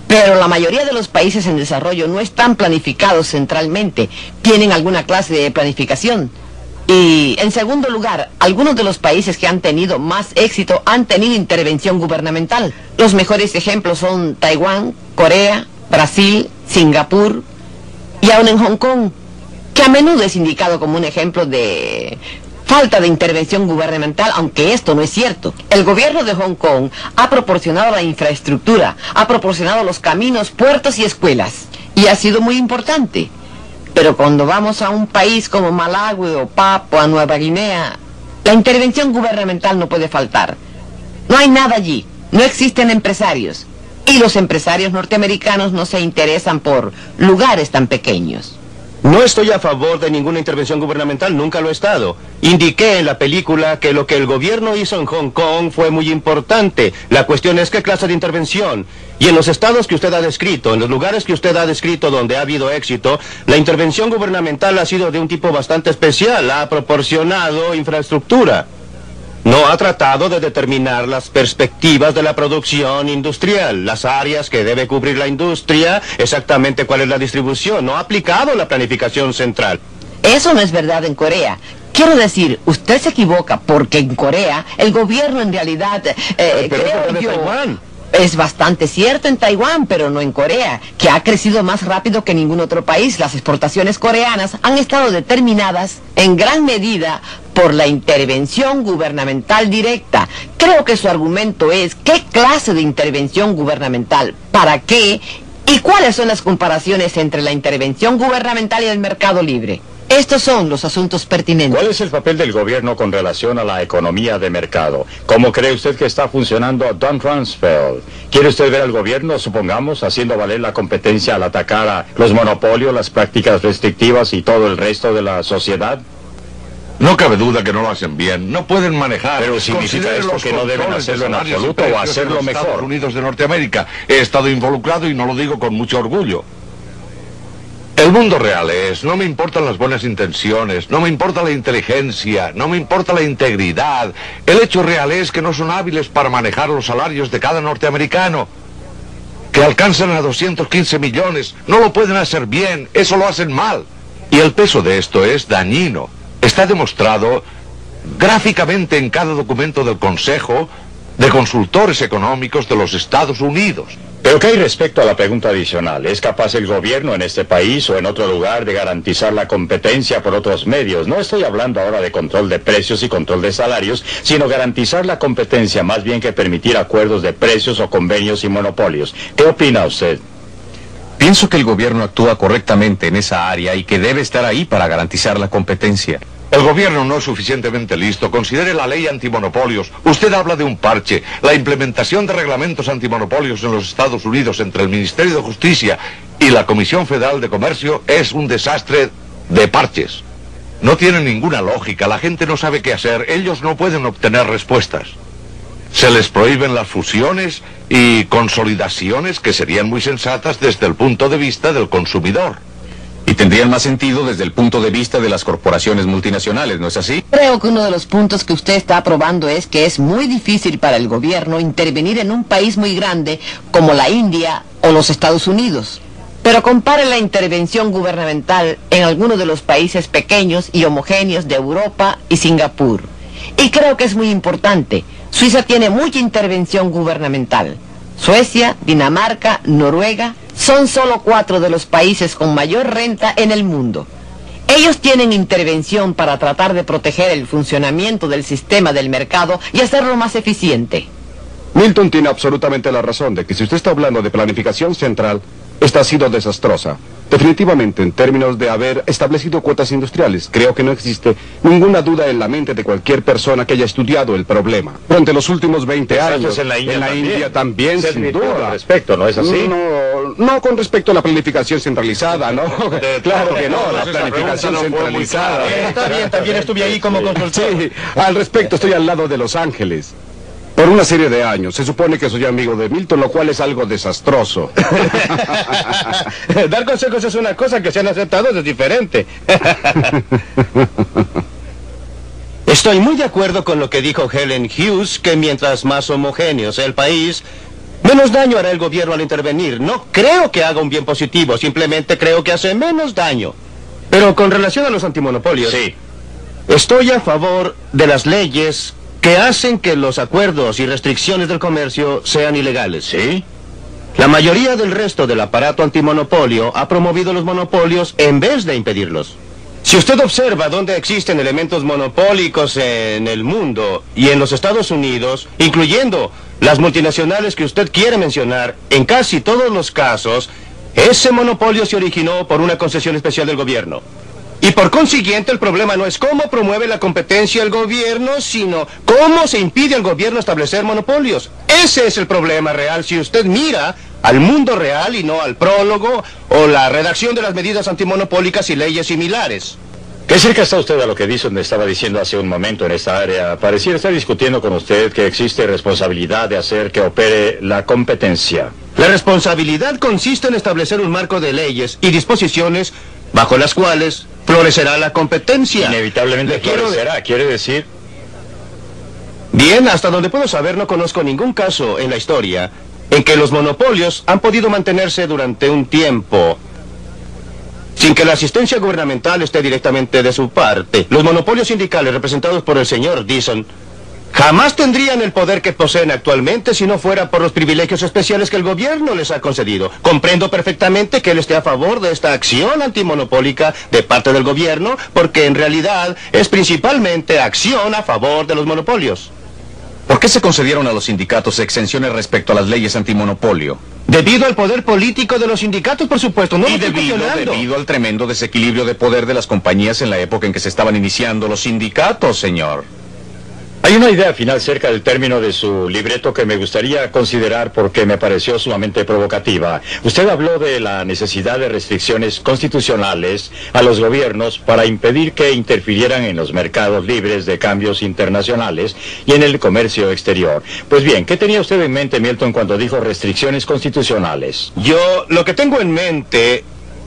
Pero la mayoría de los países en desarrollo no están planificados centralmente. Tienen alguna clase de planificación. Y, en segundo lugar, algunos de los países que han tenido más éxito han tenido intervención gubernamental. Los mejores ejemplos son Taiwán, Corea, Brasil, Singapur y aún en Hong Kong, que a menudo es indicado como un ejemplo de falta de intervención gubernamental, aunque esto no es cierto. El gobierno de Hong Kong ha proporcionado la infraestructura, ha proporcionado los caminos, puertos y escuelas, y ha sido muy importante. Pero cuando vamos a un país como Malawi o Papua Nueva Guinea, la intervención gubernamental no puede faltar. No hay nada allí, no existen empresarios, y los empresarios norteamericanos no se interesan por lugares tan pequeños. No estoy a favor de ninguna intervención gubernamental, nunca lo he estado. Indiqué en la película que lo que el gobierno hizo en Hong Kong fue muy importante. La cuestión es qué clase de intervención. Y en los estados que usted ha descrito, en los lugares que usted ha descrito donde ha habido éxito, la intervención gubernamental ha sido de un tipo bastante especial. Ha proporcionado infraestructura. No ha tratado de determinar las perspectivas de la producción industrial, las áreas que debe cubrir la industria, exactamente cuál es la distribución. No ha aplicado la planificación central. Eso no es verdad en Corea. Quiero decir, usted se equivoca porque en Corea el gobierno en realidad, creo yo... Taiwán. Es bastante cierto en Taiwán, pero no en Corea, que ha crecido más rápido que ningún otro país. Las exportaciones coreanas han estado determinadas en gran medida por la intervención gubernamental directa. Creo que su argumento es ¿qué clase de intervención gubernamental? ¿Para qué? ¿Y cuáles son las comparaciones entre la intervención gubernamental y el mercado libre? Estos son los asuntos pertinentes. ¿Cuál es el papel del gobierno con relación a la economía de mercado? ¿Cómo cree usted que está funcionando Don Rumsfeld? ¿Quiere usted ver al gobierno, supongamos, haciendo valer la competencia al atacar a los monopolios, las prácticas restrictivas y todo el resto de la sociedad? No cabe duda que no lo hacen bien. No pueden manejar. Pero significa esto que no deben hacerlo en absoluto o hacerlo mejor. Estados Unidos de Norteamérica. He estado involucrado y no lo digo con mucho orgullo. El mundo real es, no me importan las buenas intenciones, no me importa la inteligencia, no me importa la integridad. El hecho real es que no son hábiles para manejar los salarios de cada norteamericano, que alcanzan a 215 millones, no lo pueden hacer bien, eso lo hacen mal. Y el peso de esto es dañino. Está demostrado gráficamente en cada documento del Consejo de Consultores Económicos de los Estados Unidos. Pero ¿qué hay respecto a la pregunta adicional? ¿Es capaz el gobierno en este país o en otro lugar de garantizar la competencia por otros medios? No estoy hablando ahora de control de precios y control de salarios, sino garantizar la competencia más bien que permitir acuerdos de precios o convenios y monopolios. ¿Qué opina usted? Pienso que el gobierno actúa correctamente en esa área y que debe estar ahí para garantizar la competencia. El gobierno no es suficientemente listo. Considere la ley antimonopolios. Usted habla de un parche. La implementación de reglamentos antimonopolios en los Estados Unidos entre el Ministerio de Justicia y la Comisión Federal de Comercio es un desastre de parches. No tiene ninguna lógica. La gente no sabe qué hacer. Ellos no pueden obtener respuestas. Se les prohíben las fusiones y consolidaciones que serían muy sensatas desde el punto de vista del consumidor. Y tendrían más sentido desde el punto de vista de las corporaciones multinacionales, ¿no es así? Creo que uno de los puntos que usted está aprobando es que es muy difícil para el gobierno intervenir en un país muy grande como la India o los Estados Unidos. Pero compare la intervención gubernamental en algunos de los países pequeños y homogéneos de Europa y Singapur. Y creo que es muy importante. Suiza tiene mucha intervención gubernamental. Suecia, Dinamarca, Noruega son solo 4 de los países con mayor renta en el mundo. Ellos tienen intervención para tratar de proteger el funcionamiento del sistema del mercado y hacerlo más eficiente. Milton tiene absolutamente la razón de que si usted está hablando de planificación central, esta ha sido desastrosa. Definitivamente, en términos de haber establecido cuotas industriales, creo que no existe ninguna duda en la mente de cualquier persona que haya estudiado el problema. Durante los últimos 20 años, en la India también, sin duda. Al respecto, ¿no es así? No con respecto a la planificación centralizada, ¿no? Claro que no, la planificación centralizada. Está bien, también estuve ahí como consultor. Sí, al respecto estoy al lado de Los Ángeles. Por una serie de años. Se supone que soy amigo de Milton, lo cual es algo desastroso. Dar consejos es una cosa, que sean aceptados es diferente. Estoy muy de acuerdo con lo que dijo Helen Hughes, que mientras más homogéneo sea el país, menos daño hará el gobierno al intervenir. No creo que haga un bien positivo, simplemente creo que hace menos daño. Pero con relación a los antimonopolios, sí, estoy a favor de las leyes que hacen que los acuerdos y restricciones del comercio sean ilegales. ¿Sí? La mayoría del resto del aparato antimonopolio ha promovido los monopolios en vez de impedirlos. Si usted observa dónde existen elementos monopólicos en el mundo y en los Estados Unidos, incluyendo las multinacionales que usted quiere mencionar, en casi todos los casos, ese monopolio se originó por una concesión especial del gobierno. Y por consiguiente el problema no es cómo promueve la competencia el gobierno, sino cómo se impide al gobierno establecer monopolios. Ese es el problema real si usted mira al mundo real y no al prólogo o la redacción de las medidas antimonopólicas y leyes similares. Qué cerca está usted a lo que Dixon estaba diciendo hace un momento en esta área. Pareciera estar discutiendo con usted que existe responsabilidad de hacer que opere la competencia. La responsabilidad consiste en establecer un marco de leyes y disposiciones bajo las cuales florecerá la competencia. Inevitablemente florecerá, quiere decir... Bien, hasta donde puedo saber, no conozco ningún caso en la historia en que los monopolios han podido mantenerse durante un tiempo sin que la asistencia gubernamental esté directamente de su parte. Los monopolios sindicales representados por el señor Dixon jamás tendrían el poder que poseen actualmente si no fuera por los privilegios especiales que el gobierno les ha concedido. Comprendo perfectamente que él esté a favor de esta acción antimonopólica de parte del gobierno, porque en realidad es principalmente acción a favor de los monopolios. ¿Por qué se concedieron a los sindicatos exenciones respecto a las leyes antimonopolio? Debido al poder político de los sindicatos, por supuesto, no lo estoy cuestionando. Debido al tremendo desequilibrio de poder de las compañías en la época en que se estaban iniciando los sindicatos, señor. Hay una idea final cerca del término de su libreto que me gustaría considerar porque me pareció sumamente provocativa. Usted habló de la necesidad de restricciones constitucionales a los gobiernos para impedir que interfirieran en los mercados libres de cambios internacionales y en el comercio exterior. Pues bien, ¿qué tenía usted en mente, Milton, cuando dijo restricciones constitucionales? Yo lo que tengo en mente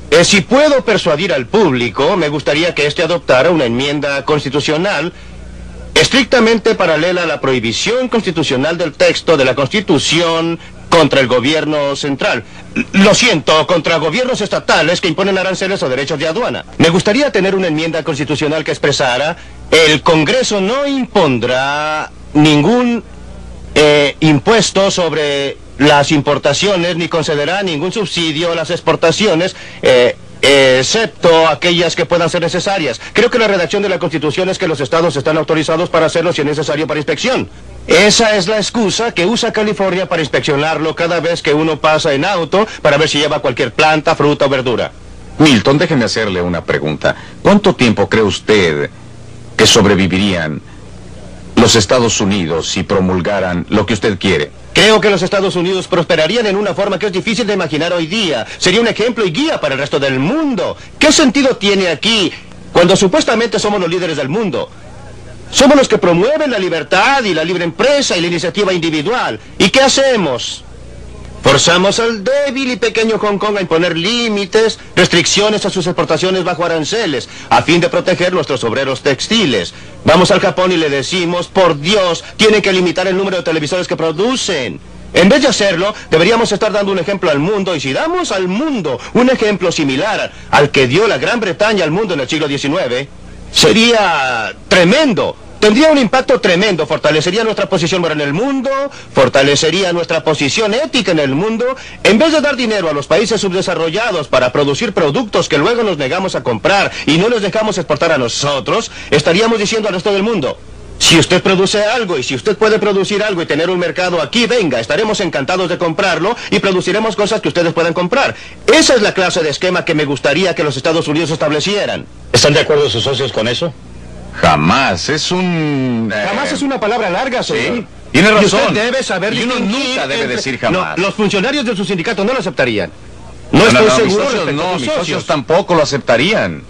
es si puedo persuadir al público, me gustaría que éste adoptara una enmienda constitucional estrictamente paralela a la prohibición constitucional del texto de la Constitución contra el gobierno central. Lo siento, contra gobiernos estatales que imponen aranceles o derechos de aduana. Me gustaría tener una enmienda constitucional que expresara: el Congreso no impondrá ningún impuesto sobre las importaciones ni concederá ningún subsidio a las exportaciones, excepto aquellas que puedan ser necesarias. Creo que la redacción de la Constitución es que los estados están autorizados para hacerlo si es necesario para inspección. Esa es la excusa que usa California para inspeccionarlo cada vez que uno pasa en auto para ver si lleva cualquier planta, fruta o verdura. Milton, déjeme hacerle una pregunta. ¿Cuánto tiempo cree usted que sobrevivirían los Estados Unidos si promulgaran lo que usted quiere? Creo que los Estados Unidos prosperarían en una forma que es difícil de imaginar hoy día. Sería un ejemplo y guía para el resto del mundo. ¿Qué sentido tiene aquí cuando supuestamente somos los líderes del mundo? Somos los que promueven la libertad y la libre empresa y la iniciativa individual. ¿Y qué hacemos? Forzamos al débil y pequeño Hong Kong a imponer límites, restricciones a sus exportaciones bajo aranceles, a fin de proteger nuestros obreros textiles. Vamos al Japón y le decimos: por Dios, tienen que limitar el número de televisores que producen. En vez de hacerlo, deberíamos estar dando un ejemplo al mundo, y si damos al mundo un ejemplo similar al que dio la Gran Bretaña al mundo en el siglo XIX, sería tremendo. tendría un impacto tremendo, fortalecería nuestra posición moral en el mundo, fortalecería nuestra posición ética en el mundo. En vez de dar dinero a los países subdesarrollados para producir productos que luego nos negamos a comprar y no los dejamos exportar a nosotros, estaríamos diciendo al resto del mundo: si usted produce algo y si usted puede producir algo y tener un mercado aquí, venga, estaremos encantados de comprarlo y produciremos cosas que ustedes puedan comprar. Esa es la clase de esquema que me gustaría que los Estados Unidos establecieran. ¿Están de acuerdo sus socios con eso? Jamás, es un... Jamás es una palabra larga, señor. Sí, tiene razón. Y usted debe saber Y uno distinguir nunca debe entre- decir jamás. No, los funcionarios de su sindicato no lo aceptarían. No estoy seguro mis socios, respecto a no, sus mis socios. socios tampoco lo aceptarían.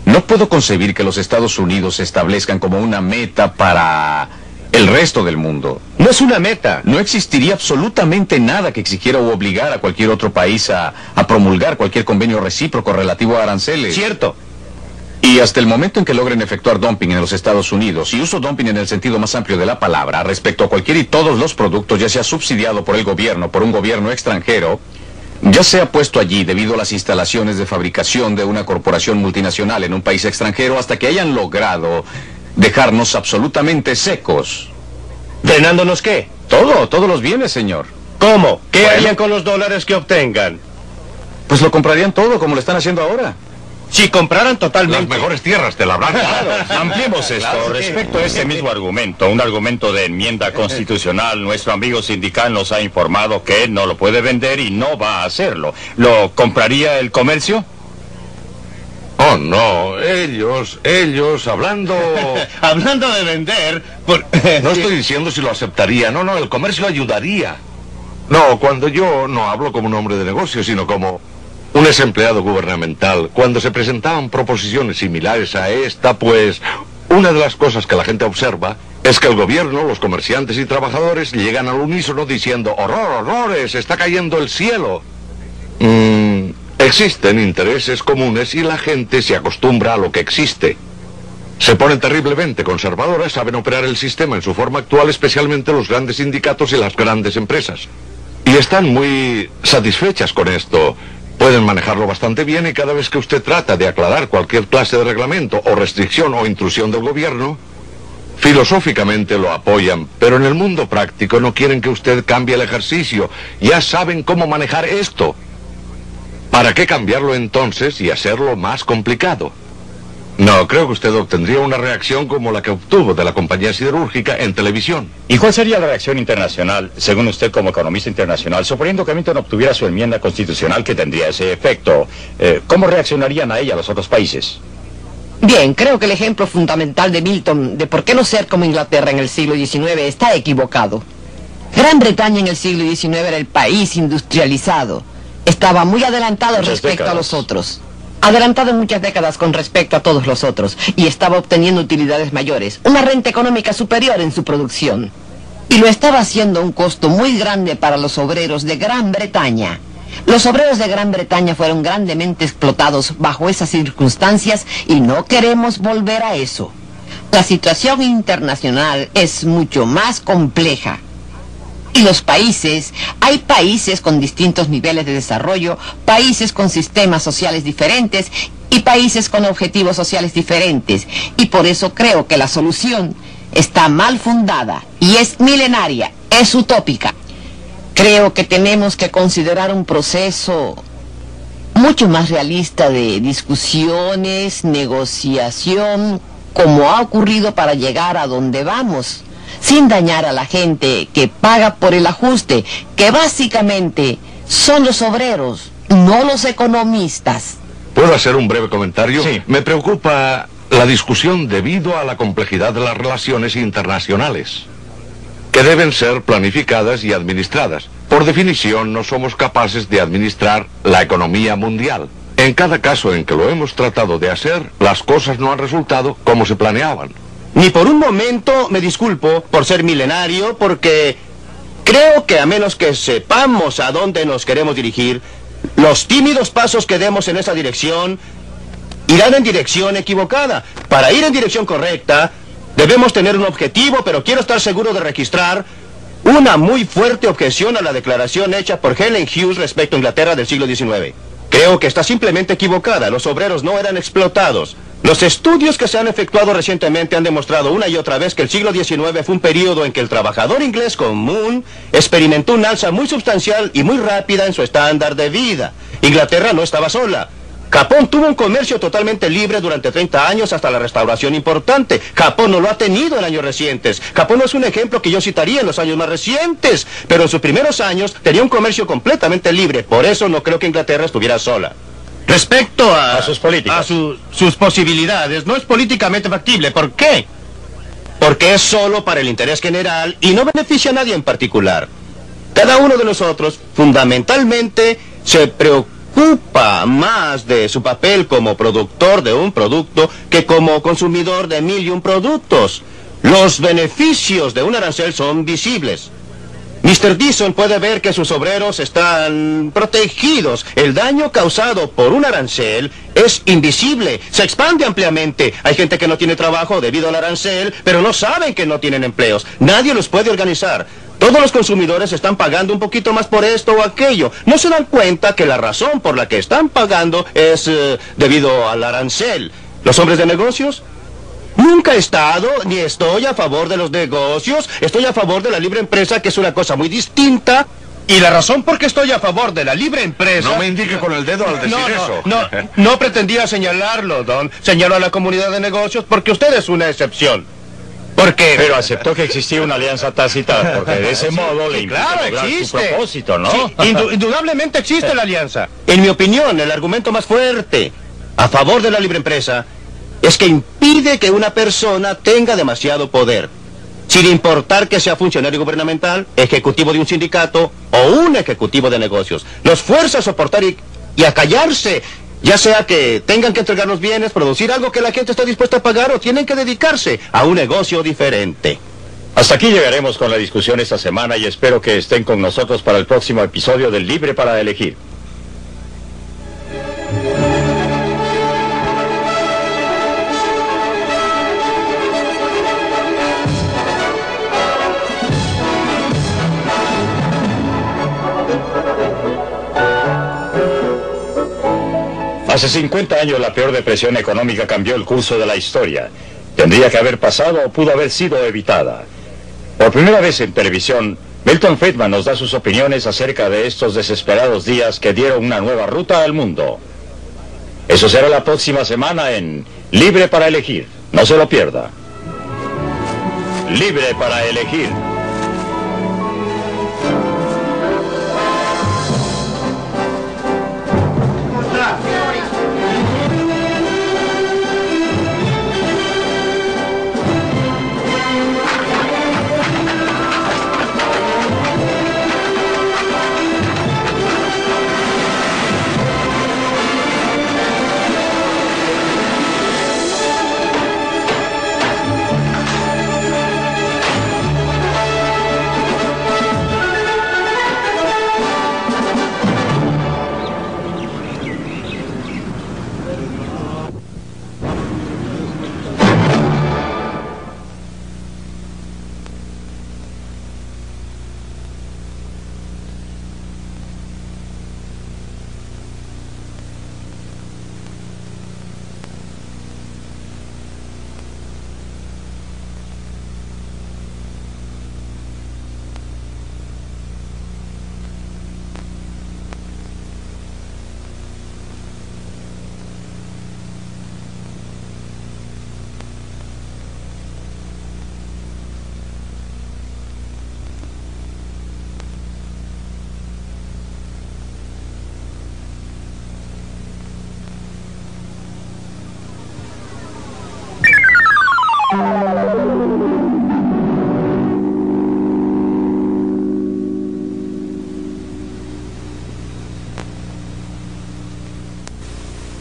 No puedo concebir que los Estados Unidos se establezcan como una meta para el resto del mundo. No es una meta. No existiría absolutamente nada que exigiera u obligara a cualquier otro país a promulgar cualquier convenio recíproco relativo a aranceles. Cierto. Y hasta el momento en que logren efectuar dumping en los Estados Unidos, y uso dumping en el sentido más amplio de la palabra, respecto a cualquier y todos los productos, ya sea subsidiado por el gobierno, por un gobierno extranjero, ya sea puesto allí debido a las instalaciones de fabricación de una corporación multinacional en un país extranjero, hasta que hayan logrado dejarnos absolutamente secos. ¿Drenándonos qué? Todos los bienes, señor. ¿Cómo? ¿Qué Bueno. harían con los dólares que obtengan? Pues lo comprarían todo, como lo están haciendo ahora. Si compraran Las totalmente. mejores tierras te la habrán dado. Ampliemos esto. Claro, sí. Respecto a este mismo argumento, un argumento de enmienda constitucional, nuestro amigo sindical nos ha informado que él no lo puede vender y no va a hacerlo. ¿Lo compraría el comercio? Oh, no, ellos, hablando... Hablando de vender, No estoy diciendo si lo aceptaría, no, el comercio ayudaría. No, cuando yo no hablo como un hombre de negocio, sino como un ex empleado gubernamental, cuando se presentaban proposiciones similares a esta, pues una de las cosas que la gente observa es que el gobierno, los comerciantes y trabajadores llegan al unísono diciendo: horror, horrores, está cayendo el cielo. Existen intereses comunes y la gente se acostumbra a lo que existe. Se ponen terriblemente conservadoras, saben operar el sistema en su forma actual, especialmente los grandes sindicatos y las grandes empresas. Y están muy satisfechas con esto. Pueden manejarlo bastante bien y cada vez que usted trata de aclarar cualquier clase de reglamento o restricción o intrusión del gobierno, filosóficamente lo apoyan, pero en el mundo práctico no quieren que usted cambie el ejercicio. Ya saben cómo manejar esto. ¿Para qué cambiarlo entonces y hacerlo más complicado? No, creo que usted obtendría una reacción como la que obtuvo de la compañía siderúrgica en televisión. ¿Y cuál sería la reacción internacional, según usted como economista internacional, suponiendo que Milton obtuviera su enmienda constitucional que tendría ese efecto? ¿Cómo reaccionarían a ella los otros países? Bien, creo que el ejemplo fundamental de Milton de por qué no ser como Inglaterra en el siglo XIX está equivocado. Gran Bretaña en el siglo XIX era el país industrializado. Estaba muy adelantado Muchas respecto a décadas. los otros. Adelantado en muchas décadas con respecto a todos los otros. Y estaba obteniendo utilidades mayores, una renta económica superior en su producción. Y lo estaba haciendo a un costo muy grande para los obreros de Gran Bretaña. Los obreros de Gran Bretaña fueron grandemente explotados bajo esas circunstancias y no queremos volver a eso. La situación internacional es mucho más compleja. Y los países, hay países con distintos niveles de desarrollo, países con sistemas sociales diferentes y países con objetivos sociales diferentes. Y por eso creo que la solución está mal fundada y es milenaria, es utópica. Creo que tenemos que considerar un proceso mucho más realista de discusiones, negociación, como ha ocurrido para llegar a donde vamos, sin dañar a la gente que paga por el ajuste, que básicamente son los obreros, no los economistas. ¿Puedo hacer un breve comentario? Sí. Me preocupa la discusión debido a la complejidad de las relaciones internacionales, que deben ser planificadas y administradas. Por definición, no somos capaces de administrar la economía mundial. En cada caso en que lo hemos tratado de hacer, las cosas no han resultado como se planeaban. Ni por un momento me disculpo por ser milenario, porque creo que a menos que sepamos a dónde nos queremos dirigir, los tímidos pasos que demos en esa dirección irán en dirección equivocada. Para ir en dirección correcta, debemos tener un objetivo, pero quiero estar seguro de registrar una muy fuerte objeción a la declaración hecha por Helen Hughes respecto a Inglaterra del siglo XIX. Creo que está simplemente equivocada. Los obreros no eran explotados. Los estudios que se han efectuado recientemente han demostrado una y otra vez que el siglo XIX fue un periodo en que el trabajador inglés común experimentó un alza muy sustancial y muy rápida en su estándar de vida. Inglaterra no estaba sola. Japón tuvo un comercio totalmente libre durante 30 años hasta la restauración importante. Japón no lo ha tenido en años recientes. Japón no es un ejemplo que yo citaría en los años más recientes, pero en sus primeros años tenía un comercio completamente libre. Por eso no creo que Inglaterra estuviera sola. Respecto a sus políticas, sus posibilidades, no es políticamente factible. ¿Por qué? Porque es solo para el interés general y no beneficia a nadie en particular. Cada uno de nosotros, fundamentalmente, se preocupa más de su papel como productor de un producto que como consumidor de 1000 y un productos. Los beneficios de un arancel son visibles. Mr. Dixon puede ver que sus obreros están protegidos. El daño causado por un arancel es invisible, se expande ampliamente. Hay gente que no tiene trabajo debido al arancel, pero no saben que no tienen empleos. Nadie los puede organizar. Todos los consumidores están pagando un poquito más por esto o aquello. No se dan cuenta que la razón por la que están pagando es debido al arancel. Los hombres de negocios nunca he estado ni estoy a favor de los negocios. Estoy a favor de la libre empresa, que es una cosa muy distinta. Y la razón por qué estoy a favor de la libre empresa... No me indique con el dedo al decir eso. No pretendía señalarlo, Don. Señalo a la comunidad de negocios porque usted es una excepción. Porque... Pero aceptó que existía una alianza tácita, porque de ese modo le impide lograr su propósito, ¿no? Sí, indudablemente existe la alianza. En mi opinión, el argumento más fuerte a favor de la libre empresa es que impide que una persona tenga demasiado poder, sin importar que sea funcionario gubernamental, ejecutivo de un sindicato o un ejecutivo de negocios. Los fuerza a soportar y a callarse, ya sea que tengan que entregar los bienes, producir algo que la gente está dispuesta a pagar o tienen que dedicarse a un negocio diferente. Hasta aquí llegaremos con la discusión esta semana y espero que estén con nosotros para el próximo episodio del Libre para Elegir. Hace 50 años la peor depresión económica cambió el curso de la historia. Tendría que haber pasado o pudo haber sido evitada. Por primera vez en televisión, Milton Friedman nos da sus opiniones acerca de estos desesperados días que dieron una nueva ruta al mundo. Eso será la próxima semana en Libre para Elegir. No se lo pierda. Libre para Elegir.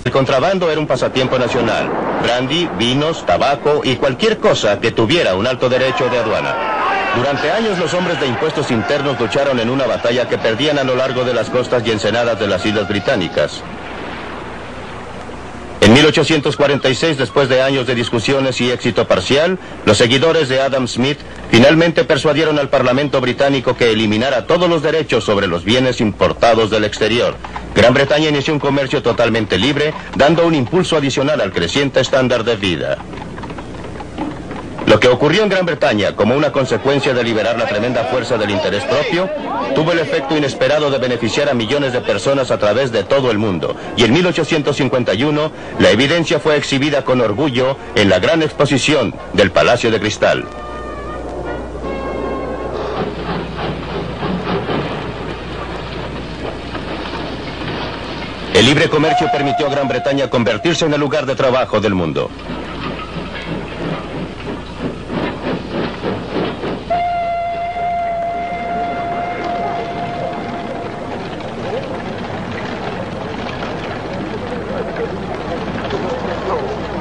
El contrabando era un pasatiempo nacional. Brandy, vinos, tabaco y cualquier cosa que tuviera un alto derecho de aduana. Durante años los hombres de impuestos internos lucharon en una batalla que perdían a lo largo de las costas y ensenadas de las Islas Británicas. En 1846, después de años de discusiones y éxito parcial, los seguidores de Adam Smith finalmente persuadieron al Parlamento británico que eliminara todos los derechos sobre los bienes importados del exterior. Gran Bretaña inició un comercio totalmente libre, dando un impulso adicional al creciente estándar de vida. Lo que ocurrió en Gran Bretaña como una consecuencia de liberar la tremenda fuerza del interés propio, tuvo el efecto inesperado de beneficiar a millones de personas a través de todo el mundo. Y en 1851, la evidencia fue exhibida con orgullo en la gran exposición del Palacio de Cristal. El libre comercio permitió a Gran Bretaña convertirse en el lugar de trabajo del mundo.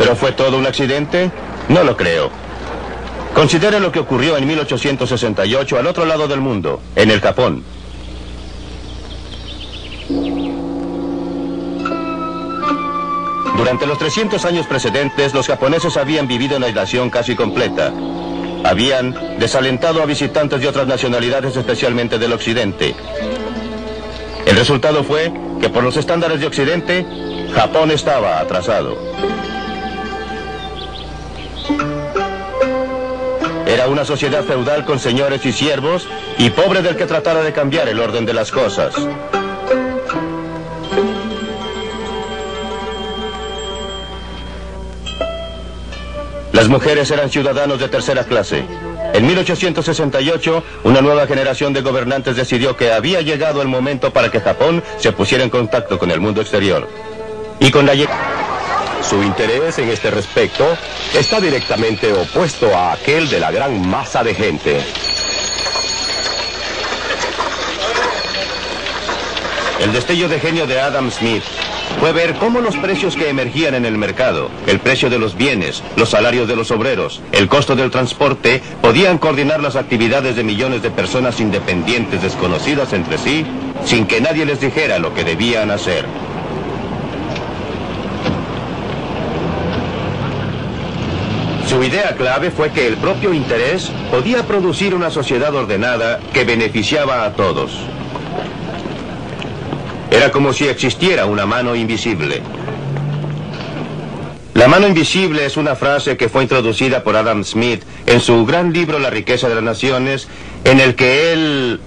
¿Pero fue todo un accidente? No lo creo. Considere lo que ocurrió en 1868 al otro lado del mundo, en el Japón. Durante los 300 años precedentes, los japoneses habían vivido en aislación casi completa. Habían desalentado a visitantes de otras nacionalidades, especialmente del occidente. El resultado fue que por los estándares de occidente, Japón estaba atrasado. Era una sociedad feudal con señores y siervos, y pobre del que tratara de cambiar el orden de las cosas. Las mujeres eran ciudadanos de tercera clase. En 1868, una nueva generación de gobernantes decidió que había llegado el momento para que Japón se pusiera en contacto con el mundo exterior. Y con la llegada... Su interés en este respecto está directamente opuesto a aquel de la gran masa de gente. El destello de genio de Adam Smith fue ver cómo los precios que emergían en el mercado, el precio de los bienes, los salarios de los obreros, el costo del transporte, podían coordinar las actividades de millones de personas independientes desconocidas entre sí, sin que nadie les dijera lo que debían hacer. Su idea clave fue que el propio interés podía producir una sociedad ordenada que beneficiaba a todos. Era como si existiera una mano invisible. La mano invisible es una frase que fue introducida por Adam Smith en su gran libro La riqueza de las naciones, en el que él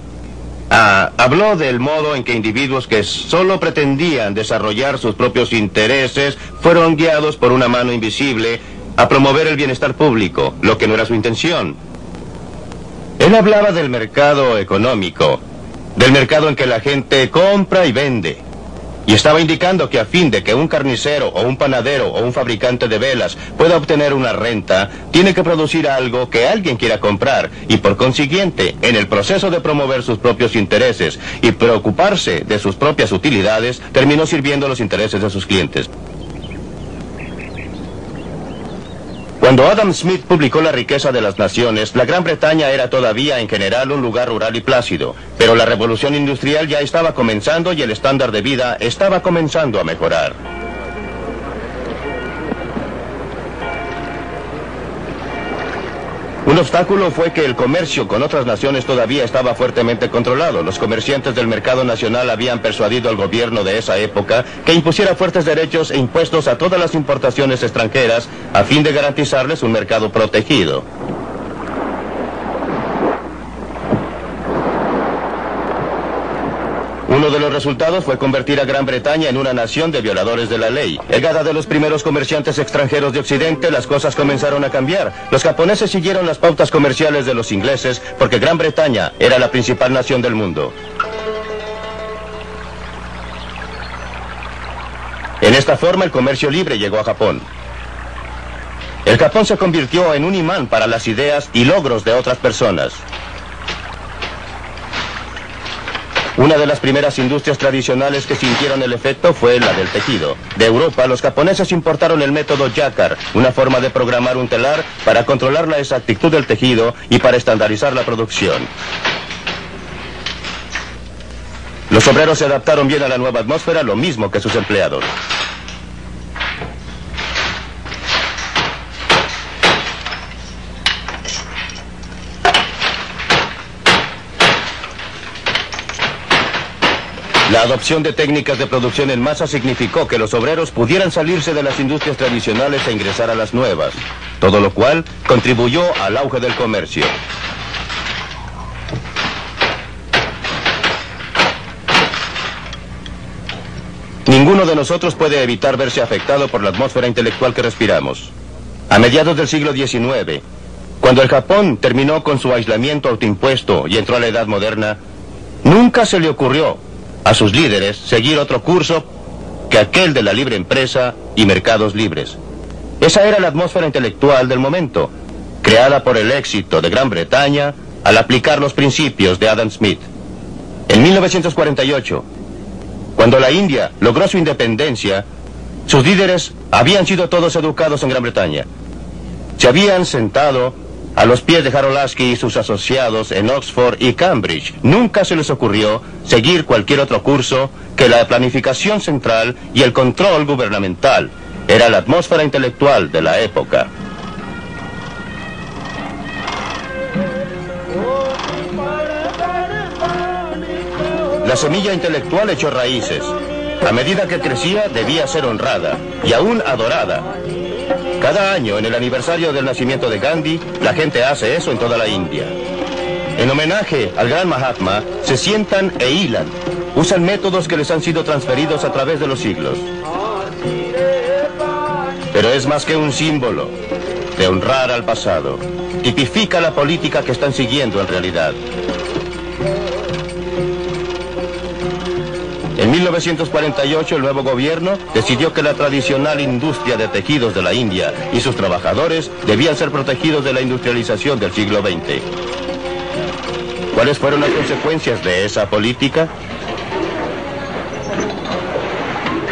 habló del modo en que individuos que solo pretendían desarrollar sus propios intereses fueron guiados por una mano invisible a promover el bienestar público, lo que no era su intención. Él hablaba del mercado económico, del mercado en que la gente compra y vende. Y estaba indicando que a fin de que un carnicero o un panadero o un fabricante de velas pueda obtener una renta, tiene que producir algo que alguien quiera comprar y por consiguiente, en el proceso de promover sus propios intereses y preocuparse de sus propias utilidades, terminó sirviendo los intereses de sus clientes. Cuando Adam Smith publicó La riqueza de las naciones, la Gran Bretaña era todavía en general un lugar rural y plácido, pero la revolución industrial ya estaba comenzando y el estándar de vida estaba comenzando a mejorar. Un obstáculo fue que el comercio con otras naciones todavía estaba fuertemente controlado. Los comerciantes del mercado nacional habían persuadido al gobierno de esa época que impusiera fuertes derechos e impuestos a todas las importaciones extranjeras a fin de garantizarles un mercado protegido. Uno de los resultados fue convertir a Gran Bretaña en una nación de violadores de la ley. Llegada de los primeros comerciantes extranjeros de Occidente, las cosas comenzaron a cambiar. Los japoneses siguieron las pautas comerciales de los ingleses porque Gran Bretaña era la principal nación del mundo. En esta forma, el comercio libre llegó a Japón. El Japón se convirtió en un imán para las ideas y logros de otras personas. Una de las primeras industrias tradicionales que sintieron el efecto fue la del tejido. De Europa, los japoneses importaron el método Jacquard, una forma de programar un telar para controlar la exactitud del tejido y para estandarizar la producción. Los obreros se adaptaron bien a la nueva atmósfera, lo mismo que sus empleados. La adopción de técnicas de producción en masa significó que los obreros pudieran salirse de las industrias tradicionales e ingresar a las nuevas, todo lo cual contribuyó al auge del comercio. Ninguno de nosotros puede evitar verse afectado por la atmósfera intelectual que respiramos. A mediados del siglo XIX, cuando el Japón terminó con su aislamiento autoimpuesto y entró a la Edad Moderna, nunca se le ocurrió a sus líderes seguir otro curso que aquel de la libre empresa y mercados libres. Esa era la atmósfera intelectual del momento, creada por el éxito de Gran Bretaña al aplicar los principios de Adam Smith. En 1948, cuando la India logró su independencia, sus líderes habían sido todos educados en Gran Bretaña. Se habían sentado a los pies de Harold Lasky y sus asociados en Oxford y Cambridge. Nunca se les ocurrió seguir cualquier otro curso que la planificación central y el control gubernamental. Era la atmósfera intelectual de la época. La semilla intelectual echó raíces. A medida que crecía, debía ser honrada y aún adorada. Cada año, en el aniversario del nacimiento de Gandhi, la gente hace eso en toda la India. En homenaje al gran Mahatma, se sientan e hilan. Usan métodos que les han sido transferidos a través de los siglos. Pero es más que un símbolo de honrar al pasado. Tipifica la política que están siguiendo en realidad. En 1948 el nuevo gobierno decidió que la tradicional industria de tejidos de la India y sus trabajadores debían ser protegidos de la industrialización del siglo XX. ¿Cuáles fueron las consecuencias de esa política?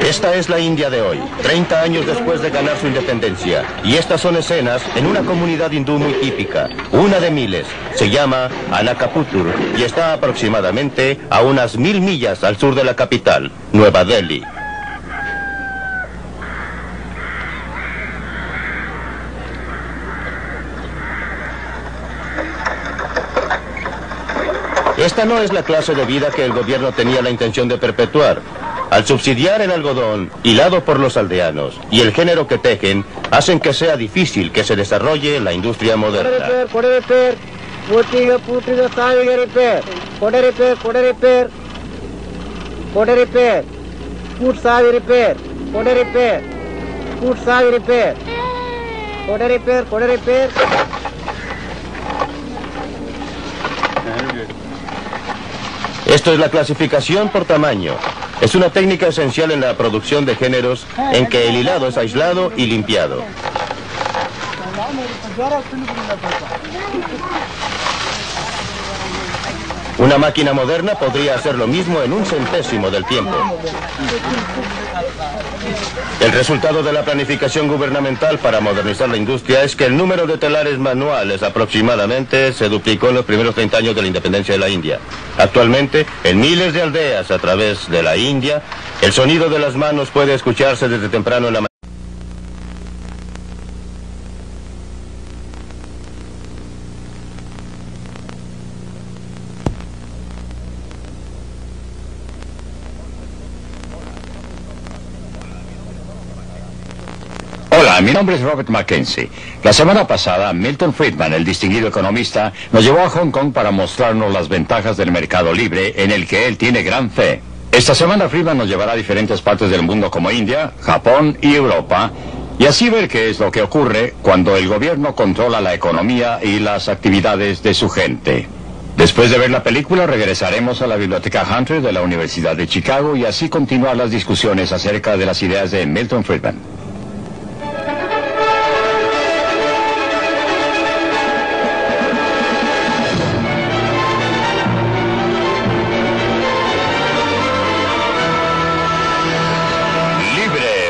Esta es la India de hoy, 30 años después de ganar su independencia. Y estas son escenas en una comunidad hindú muy típica, una de miles. Se llama Anakaputur y está aproximadamente a unas 1000 millas al sur de la capital, Nueva Delhi. Esta no es la clase de vida que el gobierno tenía la intención de perpetuar. Al subsidiar el algodón hilado por los aldeanos y el género que tejen, hacen que sea difícil que se desarrolle la industria moderna. Esto es la clasificación por tamaño. Es una técnica esencial en la producción de géneros en que el hilado es aislado y limpiado. Una máquina moderna podría hacer lo mismo en 1/100º del tiempo. El resultado de la planificación gubernamental para modernizar la industria es que el número de telares manuales aproximadamente se duplicó en los primeros 30 años de la independencia de la India. Actualmente, en miles de aldeas a través de la India, el sonido de las manos puede escucharse desde temprano en la mañana. Hola, mi nombre es Robert Mackenzie. La semana pasada, Milton Friedman, el distinguido economista, nos llevó a Hong Kong para mostrarnos las ventajas del mercado libre en el que él tiene gran fe. Esta semana Friedman nos llevará a diferentes partes del mundo como India, Japón y Europa, y así ver qué es lo que ocurre cuando el gobierno controla la economía y las actividades de su gente. Después de ver la película, regresaremos a la Biblioteca Hunter de la Universidad de Chicago y así continuar las discusiones acerca de las ideas de Milton Friedman.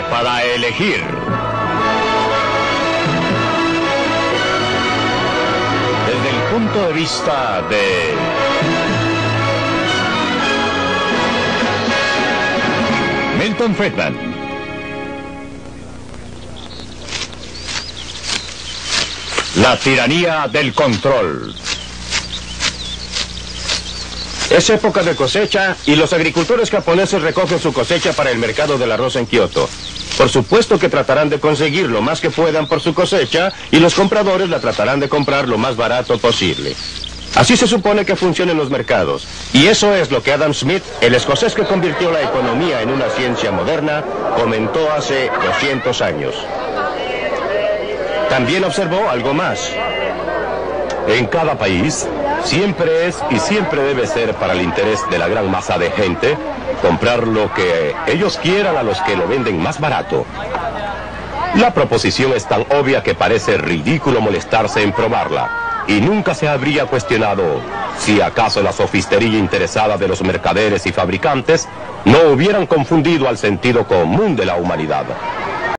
Para elegir. Desde el punto de vista de Milton Friedman. La tiranía del control. Es época de cosecha y los agricultores japoneses recogen su cosecha para el mercado del arroz en Kioto. Por supuesto que tratarán de conseguir lo más que puedan por su cosecha y los compradores la tratarán de comprar lo más barato posible. Así se supone que funcionan los mercados. Y eso es lo que Adam Smith, el escocés que convirtió la economía en una ciencia moderna, comentó hace 200 años. También observó algo más. En cada país, siempre es y siempre debe ser para el interés de la gran masa de gente comprar lo que ellos quieran a los que lo venden más barato. La proposición es tan obvia que parece ridículo molestarse en probarla. Y nunca se habría cuestionado si acaso la sofistería interesada de los mercaderes y fabricantes no hubieran confundido al sentido común de la humanidad.